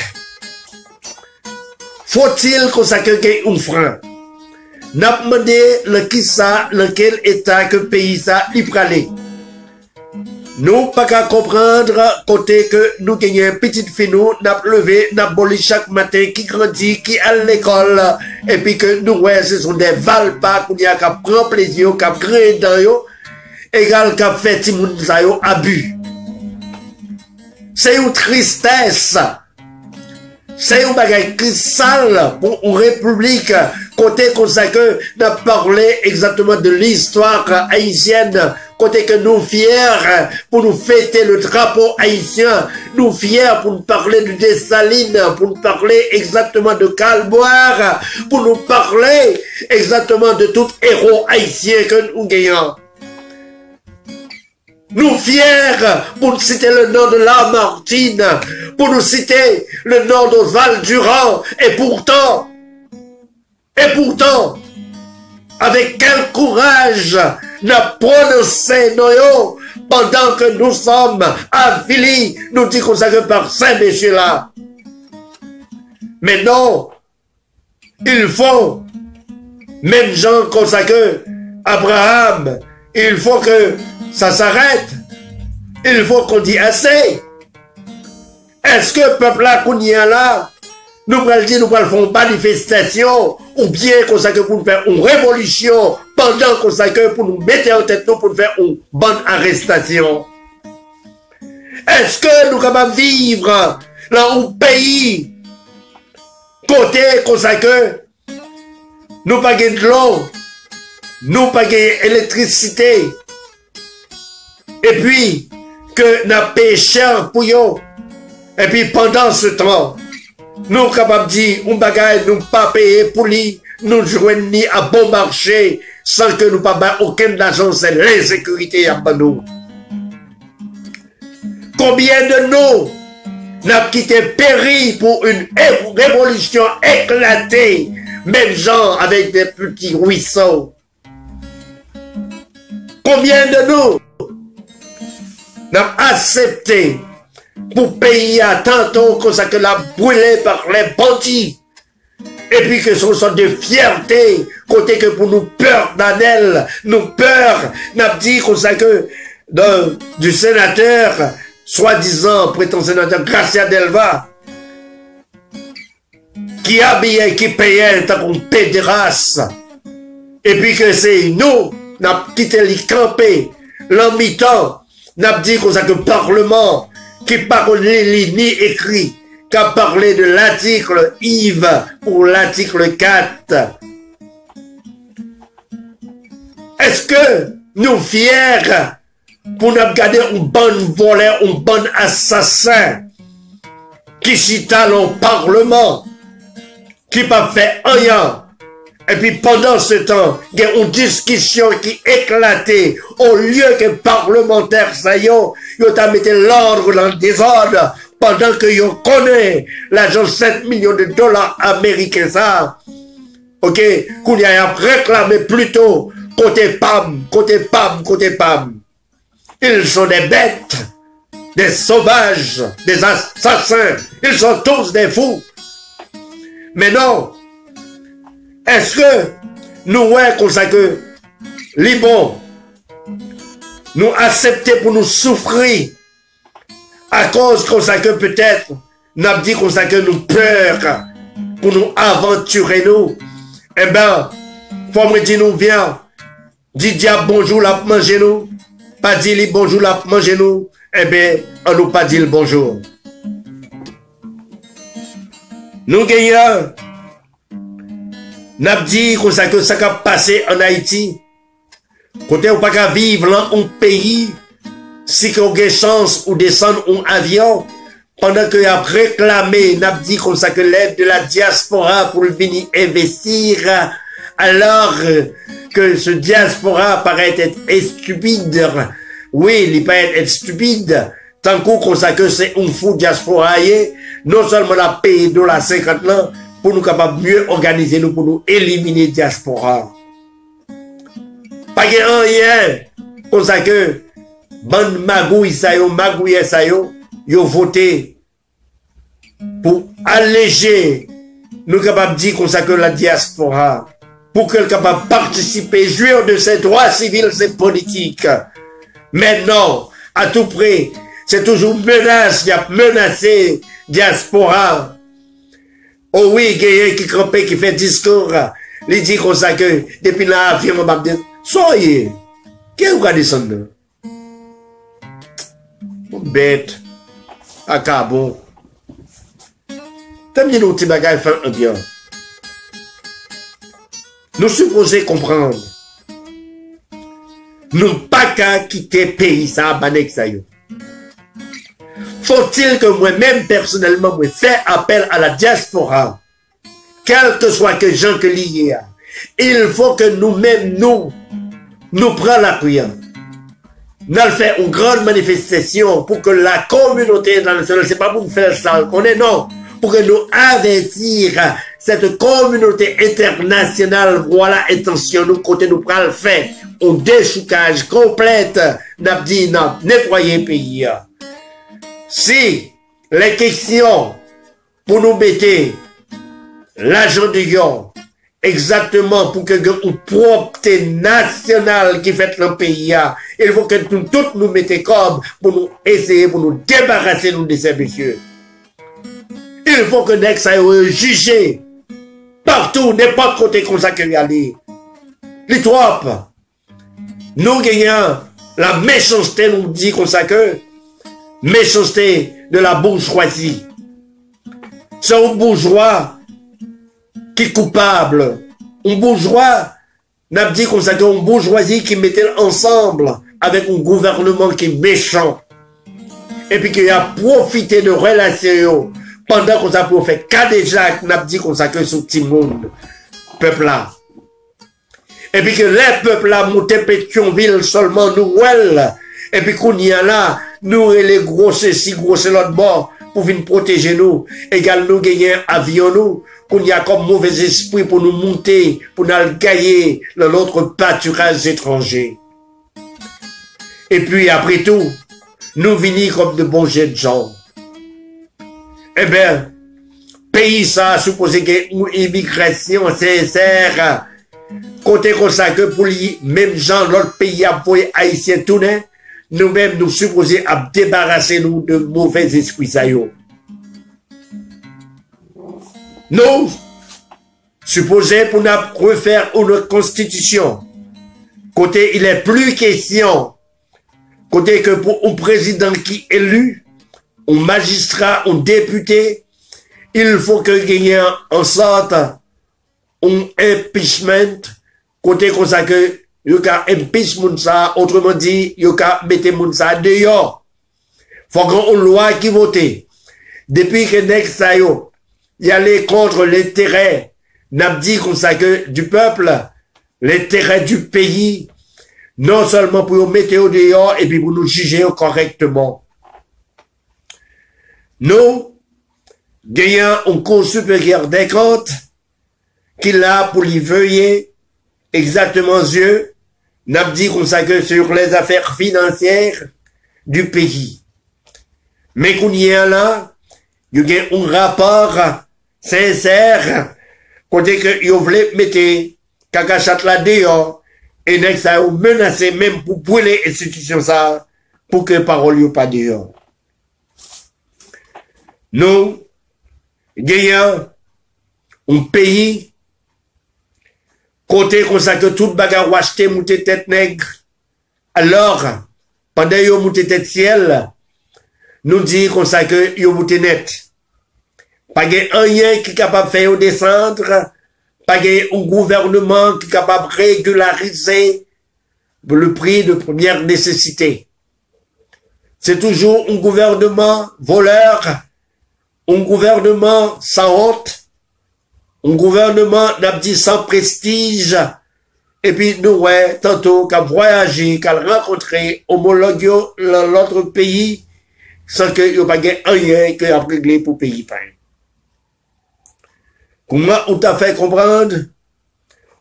Faut-il qu'on s'accueille un frein? N'a demandé le qui ça, lequel état que pays ça y pralé. Nous pas qu'à comprendre côté que nous gagnons une petite fille nous n'a levé n'a boli chaque matin qui grandit qui à l'école et puis que nous ouais ce sont des valpas qu'on y a qu'à prendre plaisir qu'à créer dans yo égal qu'à faire timoun ça yo abus. C'est une tristesse. C'est un bagage qui sale pour une république. Côté comme ça que nous parlé exactement de l'histoire haïtienne. Côté que nous fiers pour nous fêter le drapeau haïtien. Nous fiers pour nous parler de Dessalines. Pour nous parler exactement de Calboire. Pour nous parler exactement de tout héros haïtien que nous gagnons. Nous fiers pour nous citer le nom de Lamartine, pour nous citer le nom d'Oswald Durand, et pourtant, avec quel courage n'a prononcé Noyo pendant que nous sommes avilis, nous dit consacrés par ces messieurs-là. Mais non, il faut, même gens consacrés, Abraham, il faut que ça s'arrête. Il faut qu'on dise assez. Est-ce que le peuple là, qu'on y a là, nous allons dire, nous allons faire une manifestation, ou bien qu'on s'accueille pour nous faire une révolution, pendant qu'on s'accueille pour nous mettre en tête, pour nous faire une bonne arrestation? Est-ce que nous sommes capables de vivre dans un pays, côté qu'on s'accueille, nous pas de l'eau, nous pas d'électricité, et puis, que n'a payé cher pour eux. Et puis, pendant ce temps, nous sommes capables de dire, un bagage, nous pas payé pour lui, nous joignons à bon marché, sans que nous pas aucune agence de l'insécurité à nous. Combien de nous n'ont quitté Péry pour une révolution éclatée, même gens avec des petits ruisseaux? Combien de nous n'a accepté pour payer à tantôt comme ça que l'a brûlé par les bandits et puis que ce sont de fierté côté que pour nous peur d'Anel, nous peur n'a dit comme ça que du sénateur soi-disant prétend sénateur Gracia Delva qui habillait, qui payait tant qu'on pédérasse et puis que c'est nous n'a quitté les camper l'en mi-temps. N'a dit qu'on a que le Parlement qui parle ni écrit, qu'a parlé de l'article Yves pour l'article 4. Est-ce que nous fiers pour nous garder un bon voleur, un bon assassin qui cita le Parlement, qui n'a fait rien? Et puis pendant ce temps, il y a une discussion qui éclatait. Au lieu que parlementaires, ça y est, ils ont mis l'ordre dans le désordre. Pendant que ils connaissent l'argent 7 millions de dollars américains, ça. Ok? Qu'on y a réclamé plutôt côté PAM, côté PAM, côté PAM. Ils sont des bêtes, des sauvages, des assassins. Ils sont tous des fous. Mais non. Est-ce que nous, ouais, comme ça que, les bons, nous accepter pour nous souffrir À cause qu'on sait que peut-être, n'a dit qu'on sait que nous peur pour nous aventurer nous. Eh ben, faut me dire nous viens. Dis diable bonjour la manger nous. Pas dire bonjour la manger nous. Eh ben, on nous pas dit le bonjour. Nous gagnons. N'a dit qu'on sait que ça a passé en Haïti. Côté ou pas qu'à vivre dans un pays, si qu'on a chance ou descendre en avion, pendant que a réclamé, n'a dit comme ça que l'aide de la diaspora pour venir investir, alors que ce diaspora paraît être stupide. Oui, il paraît être stupide, tant qu'on sait que c'est un fou diaspora, non seulement la paye de la 50 ans, pour nous capables mieux organiser nous, pour nous éliminer diaspora. Pas que rien, comme ça que, bande magouille ça yo voté pour alléger, nous capables de dire comme ça que la diaspora, pour qu'elle capable de participer, jouir de ses droits civils et politiques. Maintenant, à tout prix, c'est toujours menace, il y a menacé diaspora. Oh oui, quelqu'un qui campait, qui fait discours, il dit comme ça que, depuis l'avion, on va me dire, soyez, qu'est-ce que vous descendre? Bête, à Cabo. T'aimes bien nos petits bagages faire bien. Nous supposons comprendre. Nous pas qu'à quitter le pays, ça, banek ça yo. Faut-il que moi-même, personnellement, moi, fais appel à la diaspora, quel que soit que gens que lié à. Il faut que nous-mêmes, nous prenions la prière. Nous allons faire une grande manifestation pour que la communauté internationale, c'est pas pour nous faire ça, qu'on est non, pour que nous investir cette communauté internationale, voilà, attention, nous, côté nous prenons le fait, un déchoucage complète, n'a dit, nettoyer le pays. Si les questions pour nous mettre l'argent de yon, exactement pour que une propreté nationale qui fait le pays, il faut que nous tous nous mettions comme pour nous essayer, pour nous débarrasser nous de ces messieurs. Il faut que nous soyons jugés partout, n'importe côté comme ça qu'il y a les tropes. Nous gagnons la méchanceté, nous dit comme ça que méchanceté de la bourgeoisie. C'est un bourgeois qui est coupable. Un bourgeois, n'a dit comme ça qu'une bourgeoisie qui mettait ensemble avec un gouvernement qui est méchant. Et puis qui a profité de relations pendant qu'on a pour faire cas déjà, n'a dit comme ça que ce petit monde, peuple là. Et puis que les peuples là montaient Pétionville seulement nous, et puis qu'on y a là, nous et les gros ceci, gros c'est l'autre bord, pour venir protéger nous. Égal nous gagner avion nous, qu'on y a comme mauvais esprit pour nous monter, pour nous gagner dans l'autre pâturage étranger. Et puis après tout, nous venir comme de bons jeunes gens. Eh bien, pays ça a supposé qu'il y ait une immigration sincère. Côté comme ça que pour les mêmes gens, l'autre pays a voyé haïtien tout net. Nous-mêmes, nous supposons à débarrasser nous de mauvais esprits ça yo. Nous supposons pour nous refaire une constitution. Côté, il est plus question. Côté que pour un président qui est élu, un magistrat, un député, il faut que gagne en sorte un impeachment. Côté comme ça que yo ka impeach moun sa, autrement dit, yo ka mette moun sa dehors. Faut qu'on une loi qui vote. Depuis que nek sa yo, y aller contre l'intérêt, n'a dit comme ça que du peuple, l'intérêt du pays, non seulement pour nous mettre au dehors et puis pour nous juger correctement. Nous, gagnons un cours supérieur des comptes, qui l'a pour lui veiller exactement Dieu, n'a dit comme ça que sur les affaires financières du pays. Mais qu'on y a là, il y a un rapport sincère, côté que il voulait mettre Kakachat là dehors, et n'est ça a menacé même pour brûler l'institution ça, pour que parole n'y pas dehors. nous gagnons un pays côté comme ça que tout bagarre acheté monter tête nègre. Alors, pendant yo monter tête ciel, nous dit comme ça que yo monter net. Pas rien qui est capable de faire descendre, pas un gouvernement qui est capable de régulariser le prix de première nécessité. C'est toujours un gouvernement voleur, un gouvernement sans honte, un gouvernement n'abdi sans prestige, et puis nous, ouais, tantôt, qu'à voyager, qu'à rencontrer homologue dans l'autre pays, sans que n'y ait pas rien qui a réglé pour le pays. Comment on t'a fait comprendre?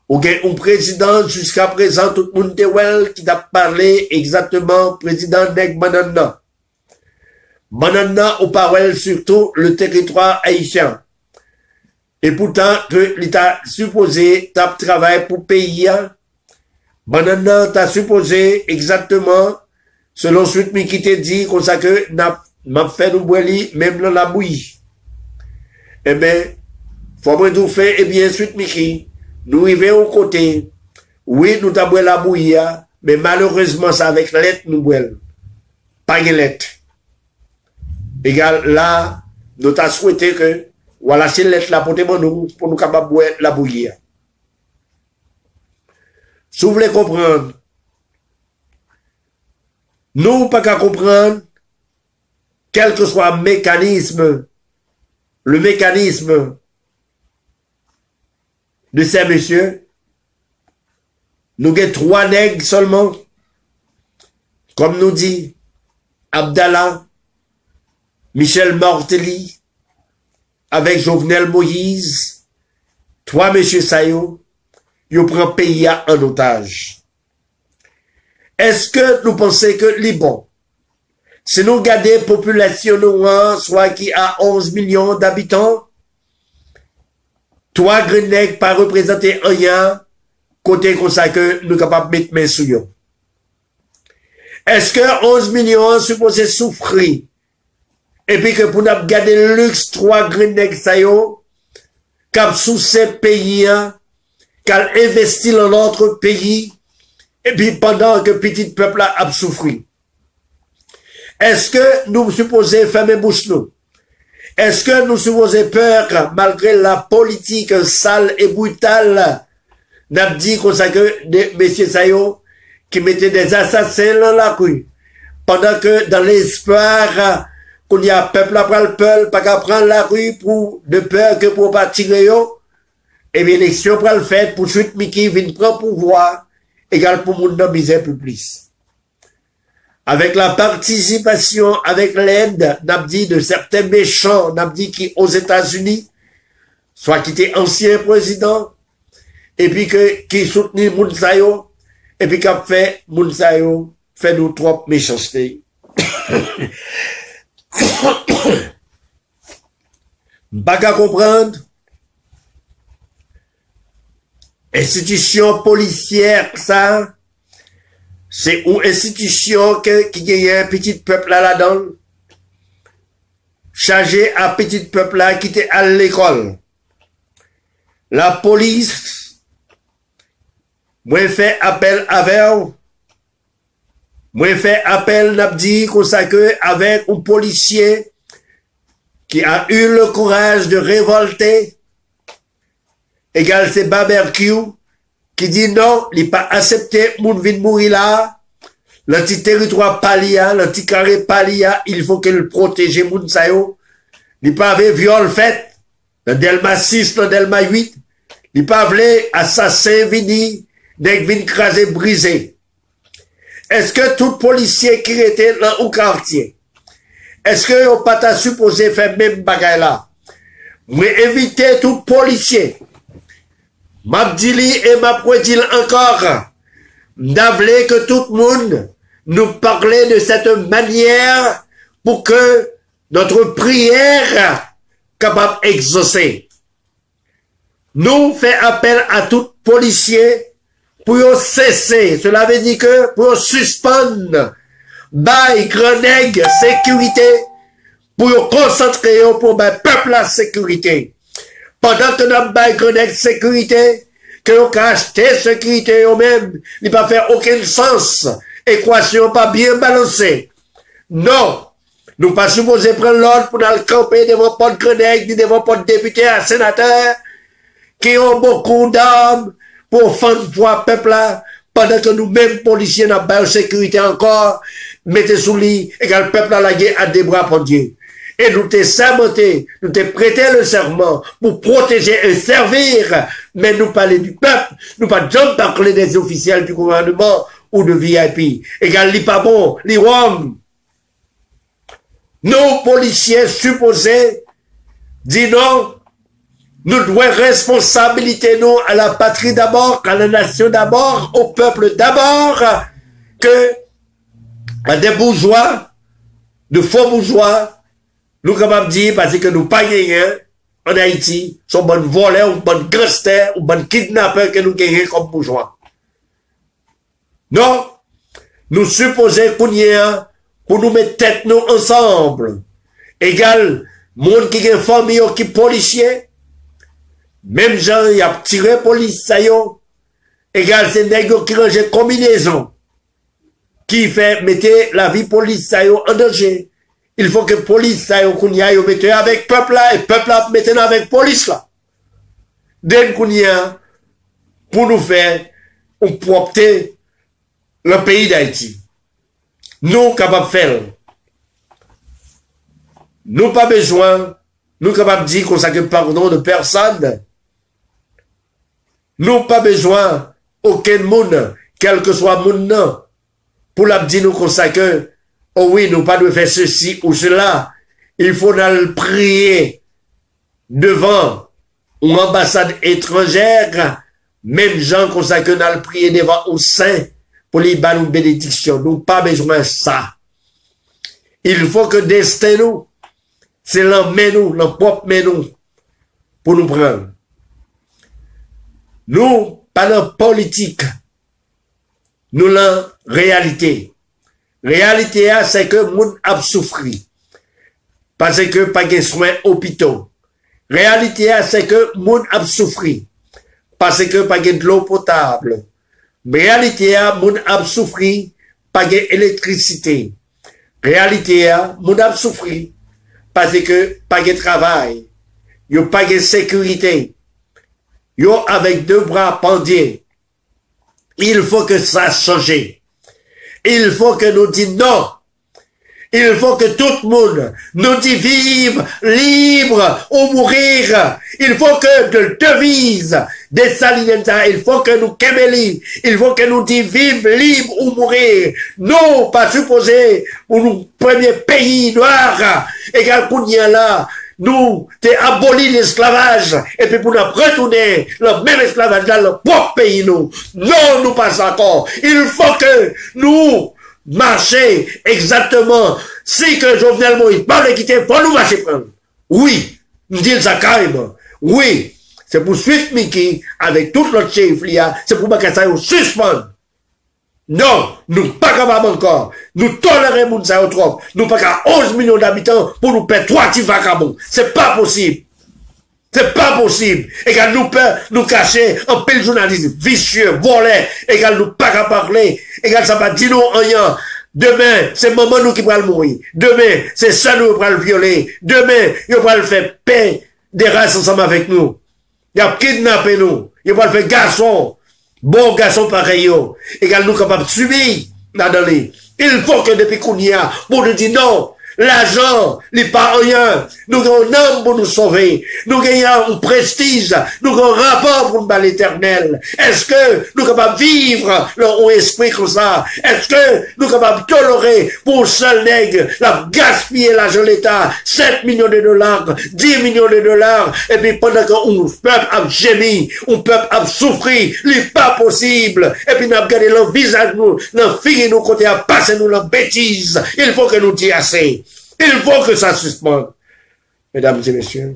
Ou bien un président, jusqu'à présent, tout le monde qui t'a parlé exactement, président Neg Manana. Manana, on parle surtout le territoire haïtien. Et pourtant, que l'État supposé t'a travaillé pour pays, Manana t'a supposé exactement, selon suite qui t'a dit, comme ça que n'a fait nous boire même dans la bouillie. Eh bien, faut moi nous faire, eh bien, suite Miki, nous arrivons au côté, oui, nous t'avons la bouillie, mais malheureusement, c'est avec lettre nous boire. Pas de lettre. Égal, là, nous t'avons souhaité que, voilà, c'est lettre là pour nous capables de boire la bouillie. Si vous voulez comprendre, nous pas qu'à comprendre, quel que soit le mécanisme de ces messieurs, nous avons 3 nègres seulement, comme nous dit Abdallah, Michel Martelly, avec Jovenel Moïse, 3 messieurs Sayo, ils prennent le pays en otage. Est-ce que nous pensons que Liban, si nous regardons la population noire, soit qui a 11 millions d'habitants, 3 Grenègues pas représenter rien, côté comme ça que nous sommes capables de mettre main sur eux. Est-ce que 11 millions supposés souffrir, et puis que pour nous garder le luxe, 3 Grenègues ça yo, cap sous ces pays, qu'elle investit dans notre pays, et puis pendant que petit peuple a souffert. Est-ce que nous supposons fermer bouche nous? Est-ce que nous supposons peur, malgré la politique sale et brutale, n'a dit comme ça que messieurs Sayo, qui mettaient des assassins dans la rue, pendant que dans l'espoir qu'on y a peuple après le peuple, pas qu'à prendre la rue pour de peur que pour pas tirer yo, et bien l'élection pour le fait, pour suite Mickey vient prendre pouvoir, égal pour mon nom misère plus. Avec la participation, avec l'aide, n'abdi de certains méchants, n'abdi qui aux États-Unis, soit qui étaient anciens présidents, et puis qui soutenaient Mounsayo, et puis qu'a fait Mounsayo, fait nous trop méchanceté. Pas qu'à comprendre, institution policière, ça, c'est une institution qui gagne un petit peuple là-dedans, chargé à petit peuple là qui était à l'école. La police, moi fait appel avec, moi fait appel n'abdi comme ça que avec un policier qui a eu le courage de révolter, égal c'est Barbecue, qui dit non, il n'a pas accepté moun vin mourir là, l'anti-territoire palia, l'anti-carré palia, il faut que le protège moun sayo, il n'a pas avait viol fait, dans Delma 6, dans Delma 8, il n'a pas voulu assassin vini, nèg vin crasé, brisé. Est-ce que tout policier qui était dans un quartier, est-ce que yon pas ta supposé faire même bagay là? Mais éviter tout policier, M'abdili et m'apprendil encore, d'avler que tout le monde nous parlait de cette manière pour que notre prière capable d'exaucer. Nous fait appel à tout policier pour cesser. Cela veut dire que pour suspendre, bail, grenègue, sécurité, pour concentrer pour le peuple la sécurité. Pendant que nous avons sécurité, que nous avons acheté sécurité eux-mêmes, il ne va faire aucun sens. Équation pas bien balancée. Non. Nous ne pas supposés prendre l'ordre pour nous camper devant pas de grenade, devant pas de députés à sénateurs, qui ont beaucoup d'armes pour fendre le peuple là, pendant que nous-mêmes, policiers, nous avons sécurité encore, mettez sous lit, et que le peuple a la guerre à des bras pour Dieu. Et nous t'es sermenté, nous t'es prêté le serment pour protéger et servir, mais nous parler du peuple, nous pas jamais parler des officiels du gouvernement ou de VIP. Égal, li pas bon, li wrong. Nos policiers supposés disent non, nous devons responsabilité nous à la patrie d'abord, à la nation d'abord, au peuple d'abord, que à des bourgeois, de faux bourgeois, nous capables de dire parce que nous pas gagnons en Haïti, sont bonnes voleurs ou bonnes gangsters ou bonnes kidnappeurs que nous gagnons comme bourgeois. Non, nous supposons qu'on y a pour nous mettre tête nous ensemble. Égal, monde qui a famille qui policier, même gens y a tiré police ça yo. Égal, c'est nègres qui rangent combinaison, qui fait mettre la vie police ça yo en danger. Il faut que police ça yo qu'on y a yo mette avec peuple là et peuple là mette avec police là. Dès qu'on y a pour nous faire on propter le pays d'Haïti. Nous capables de faire. Nous pas besoin, nous capables de dire qu'on s'accueille pardon de personne. Nous pas besoin, aucun monde, quel que soit le monde, pour la dire nous qu'on s'accueille. Oh oui, nous pas de faire ceci ou cela. Il faut nous prier devant une ambassade étrangère, même gens qu'on s'accueille nous prier devant au sein pour les balles ou bénédictions. Nous pas besoin de ça. Il faut que destin nous, c'est l'emmène nous, le propre nous, pour nous prendre. Nous, pas la politique, nous la réalité. Réalité, c'est que moun a souffri. Parce que pas de soins hôpitaux. Réalité, c'est que moun a souffri. Parce que pas de l'eau potable. Réalité, moun a souffri. Pas d'électricité. Réalité, moun a souffri. Parce que pas de travail. Yo pas de sécurité. Yo avec deux bras pendus. Il faut que ça change. Il faut que nous disions non. Il faut que tout le monde nous dise vivre libre ou mourir. Il faut que de devise des Salinenta, il faut que nous kéméli, il faut que nous disions vivre libre ou mourir. Non, pas supposé pour nous premier pays noir. Et quand il y a là, nous, t'es aboli l'esclavage, et puis pour nous retourner le même esclavage dans le propre pays, nous. Non, nous pas encore. Il faut que nous marchions exactement. Si que Jovenel Moïse parle quitter, faut nous marcher prendre. Oui, nous disons ça carrément. Oui, c'est pour suivre Mickey avec tout notre chef, c'est pour que ça nous suspende. Non, nous pas capables encore. Nous tolérons moun sa yo trop. Nous pas qu'à 11 millions d'habitants pour nous perdre 3 petits vagabonds. C'est pas possible. C'est pas possible. Et quand nous cacher un pile journaliste vicieux, volé, et quand nous pas qu'à parler, et quand ça va dire nous rien. Demain, c'est maman nous qui va le mourir. Demain, c'est ça nous qui va le violer. Demain, il va le faire paix des races ensemble avec nous. Il va kidnapper nous. Il va le faire garçon. Bon garçon pareil, et nous capables de subir dans les. Il faut que depuis qu'on y a, pour nous dire non, l'argent n'est pas rien. Nous avons un homme pour nous sauver. Nous gagnons un prestige. Nous avons un rapport pour nous battre l'éternel. Est-ce que nous sommes capables de vivre leur haut esprit comme ça? Est-ce que nous sommes capables de tolérer pour seul nègre, la gaspiller l'argent de l'État, 7 millions de dollars, 10 millions de dollars, et puis pendant qu'on peuple a gémi, on peuple a souffri, n'est pas possible. Et puis nous avons gardé le visage, nous, fille nous, côté à passer nous la bêtise. Il faut que nous disions assez. Il faut que ça suspende. Mesdames et messieurs,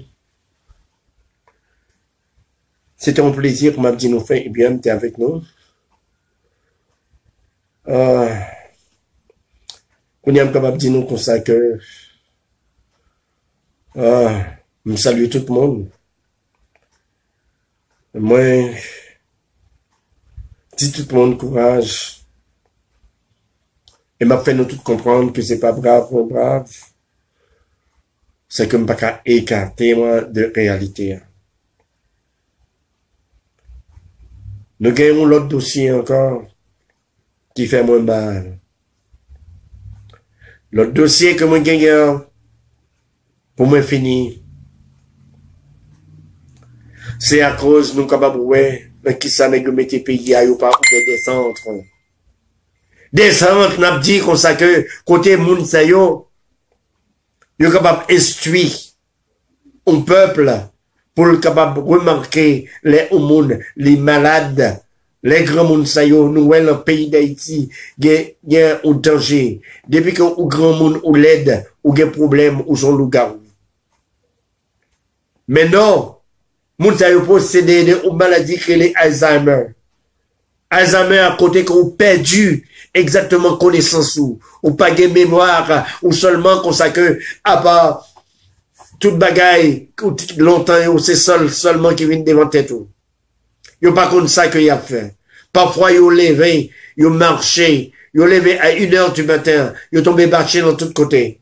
c'était un plaisir, m'a dit nous fait bien, t'es avec nous. On est capable de dire nous comme ça que Je salue tout le monde. Moi, dis tout le monde courage. Et m'a fait nous tous comprendre que c'est pas brave ou brave. C'est que je ne peux pas écarter moi de réalité. Nous gagnons l'autre dossier encore qui fait moins mal. L'autre dossier que moi gagne pour moi finir, c'est à cause nous capables ouais, mais qui ça n'est que mettre pays à ou pas ouvrir des centres. Des centres n'a dit comme ça que côté moun sa yo capable instruire un peuple pour le capable remarquer les hommes, les malades, les grands moun sa yo nous dans le pays d'Haïti, il y a un danger. Depuis que ou grand moun ou l'aide ou gen problème ou son loup-garou. Mais non, moun sa yo possédé de maladie que les Alzheimer. Alzheimer à côté qu'on perdu exactement connaissance ou pas de mémoire ou seulement qu'on sait que à part toute bagaille longtemps c'est seulement qui vient devant tête tout. Yo pas comme ça qu'il a fait. Parfois yo levé, yo marché, yo levé à 1h du matin, yo tombé marché dans tous côtés.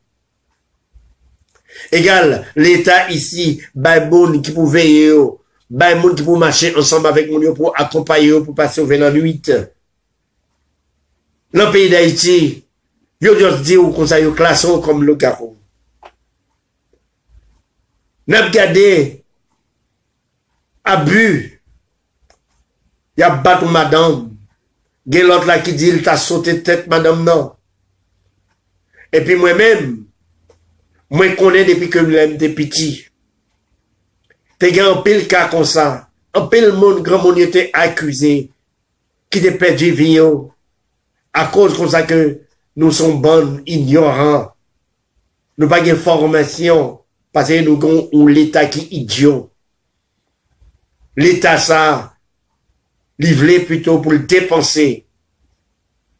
Égal, l'État ici, bay moun qui pouvait yo, bay moun qui pour marcher ensemble avec moun yo pour accompagner yo pour passer au 28. Dans le pays d'Haïti, yo juste dit ou comme ça yo classons comme le garou. N'a regardé abus. Y a battu madame. Gen l'autre là qui dit il t'a sauté tête madame non. Et puis moi-même, moi connais depuis que l'aime des petits. T'es gen un pile cas comme ça. Un pile monde grand monde était accusé qui te perdu vie à cause comme ça que nous sommes bons ignorants. Nous pas de formation parce que nous avons l'État qui est idiot. L'État ça livré plutôt pour le dépenser,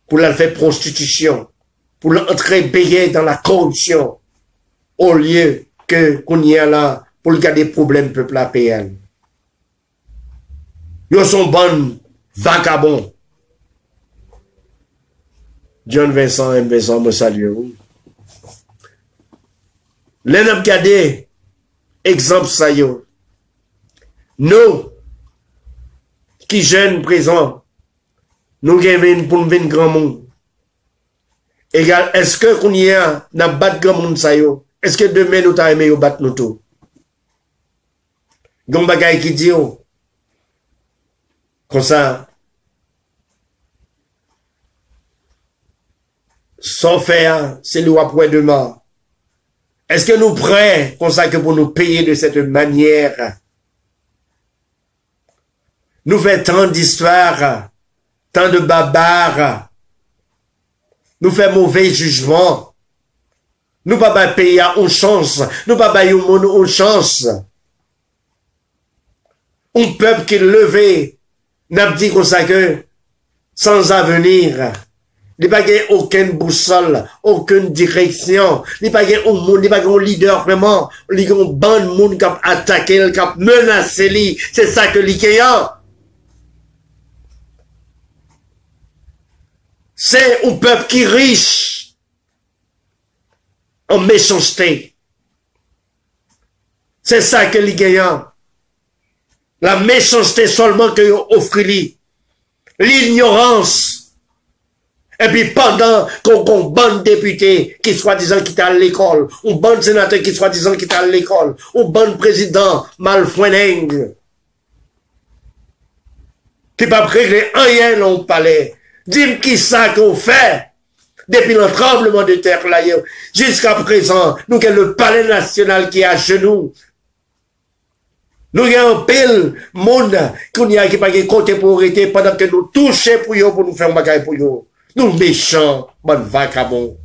pour le faire prostitution, pour l'entrer payé dans la corruption, au lieu que qu'on y a là pour le garder problème peuple à payer. Ils sont bons vagabonds. John Vincent et Vincent me salue. Les n'a regardé exemple ça yo. Nous qui jeunes présents, nous gagnons pour nous grand monde. Égal, est-ce que qu'on y a n'a battre grand monde ça yo? Est-ce que demain nous t'a aimé yo battre nous tout? Gon bagay qui dit yo. Comme ça. Sans faire, c'est nous après demain. Est-ce que nous prêts comme ça que pour nous payer de cette manière? Nous fait tant d'histoires, tant de barbares. Nous fait mauvais jugement. Nous pas payer une chance. Nous pas payer au monde une chance. Un peuple qui est levé, n'a dit comme ça que, sans avenir, il n'y a pas aucune boussole, aucune direction. Il n'y a pas un leader vraiment. Il y a un bon monde qui a attaqué, qui a menacé. C'est ça que l'IKEA. C'est un peuple qui est riche en méchanceté. C'est ça que l'IKEA. La méchanceté seulement que offre l'ignorance. Et puis pendant qu'on bon député qui soi-disant qui est à l'école, un bon sénateur qui soi-disant qui est à l'école, un bon président malfoueneng, qui pas régler rien dans le palais. Dis-moi qui ça qu'on fait depuis le tremblement de terre là, jusqu'à présent, nous avons le palais national qui est à genoux. Nous avons un pile monde qui n'a pas de côté pour arrêter pendant que nous touchons pour nous faire un bagage pour eux. Nous méchants, bonne vagabond.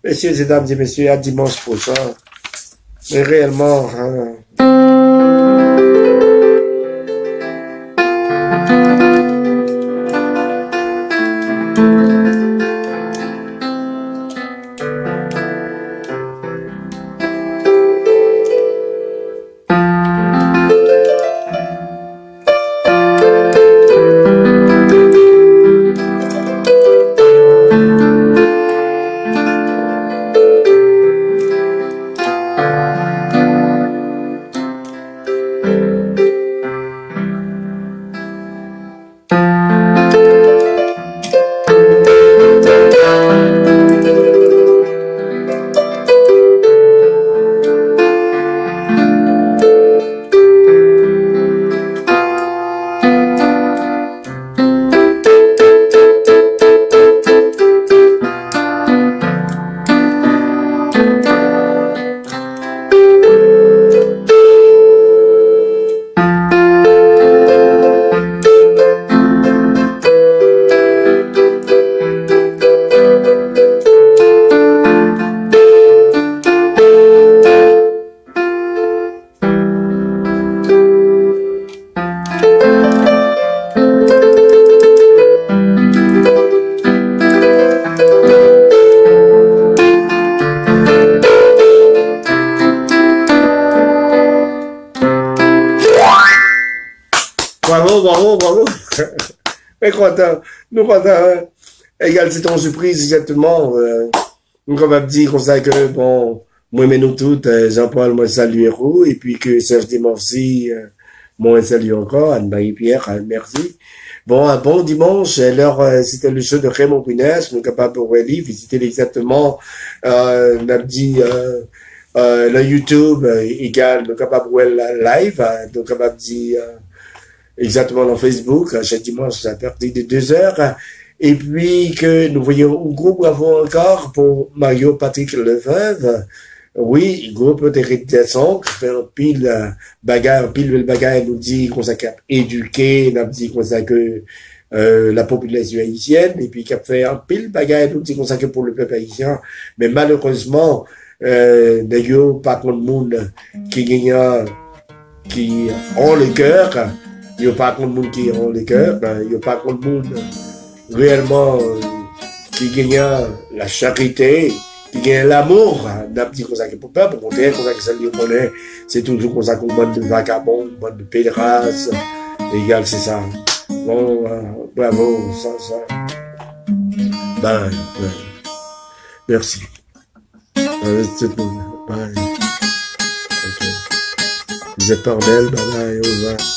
Messieurs et dames et messieurs, il y a dimanche prochain. Mais réellement, bravo. Mais content. Nous content, hein. Égal, c'est ton surprise, exactement. Nous, comme on dit, comme ça que, bon, moi, mais nous toutes, Jean-Paul, moi, salue Héros, et puis que Serge Desmorcy, moi, salue encore, Anne-Marie Pierre, merci. Bon, un bon dimanche, alors, c'était le show de Raymond Punès, nous, capable pour Welly, visiter exactement, on a dit, le YouTube, égal, nous, capable pour live, nous, capable dire, exactement dans Facebook, chaque dimanche, à partir de 2 heures. Et puis que nous voyons un gros bravo encore pour Mario Patrick Lefebvre. Oui, groupe de rééducation, qui fait un pile bagarre, pile bagarre, nous dit qu'on s'est éduqué, nous dit qu'on s'est que la population haïtienne, et puis qui a fait un pile bagarre, nous dit qu'on s'est que pour le peuple haïtien. Mais malheureusement, d'ailleurs, pas tout le monde qui gagne, qui ont le cœur, il n'y a pas tout le monde qui ont le cœur, il n'y a pas tout le monde réellement qui gagne la charité, qui gagne l'amour, n'a pas dit qu'on s'est pour peuple, pour contraire, qu'on s'est que ça lui connaît, c'est toujours qu'on s'est qu'on bande de vagabonds, bande de pèlerins, égal, c'est ça. Bon, bravo, ça. Ben, merci. C'est tout. Bye. Ok. Vous êtes par belle, bye bye, au revoir.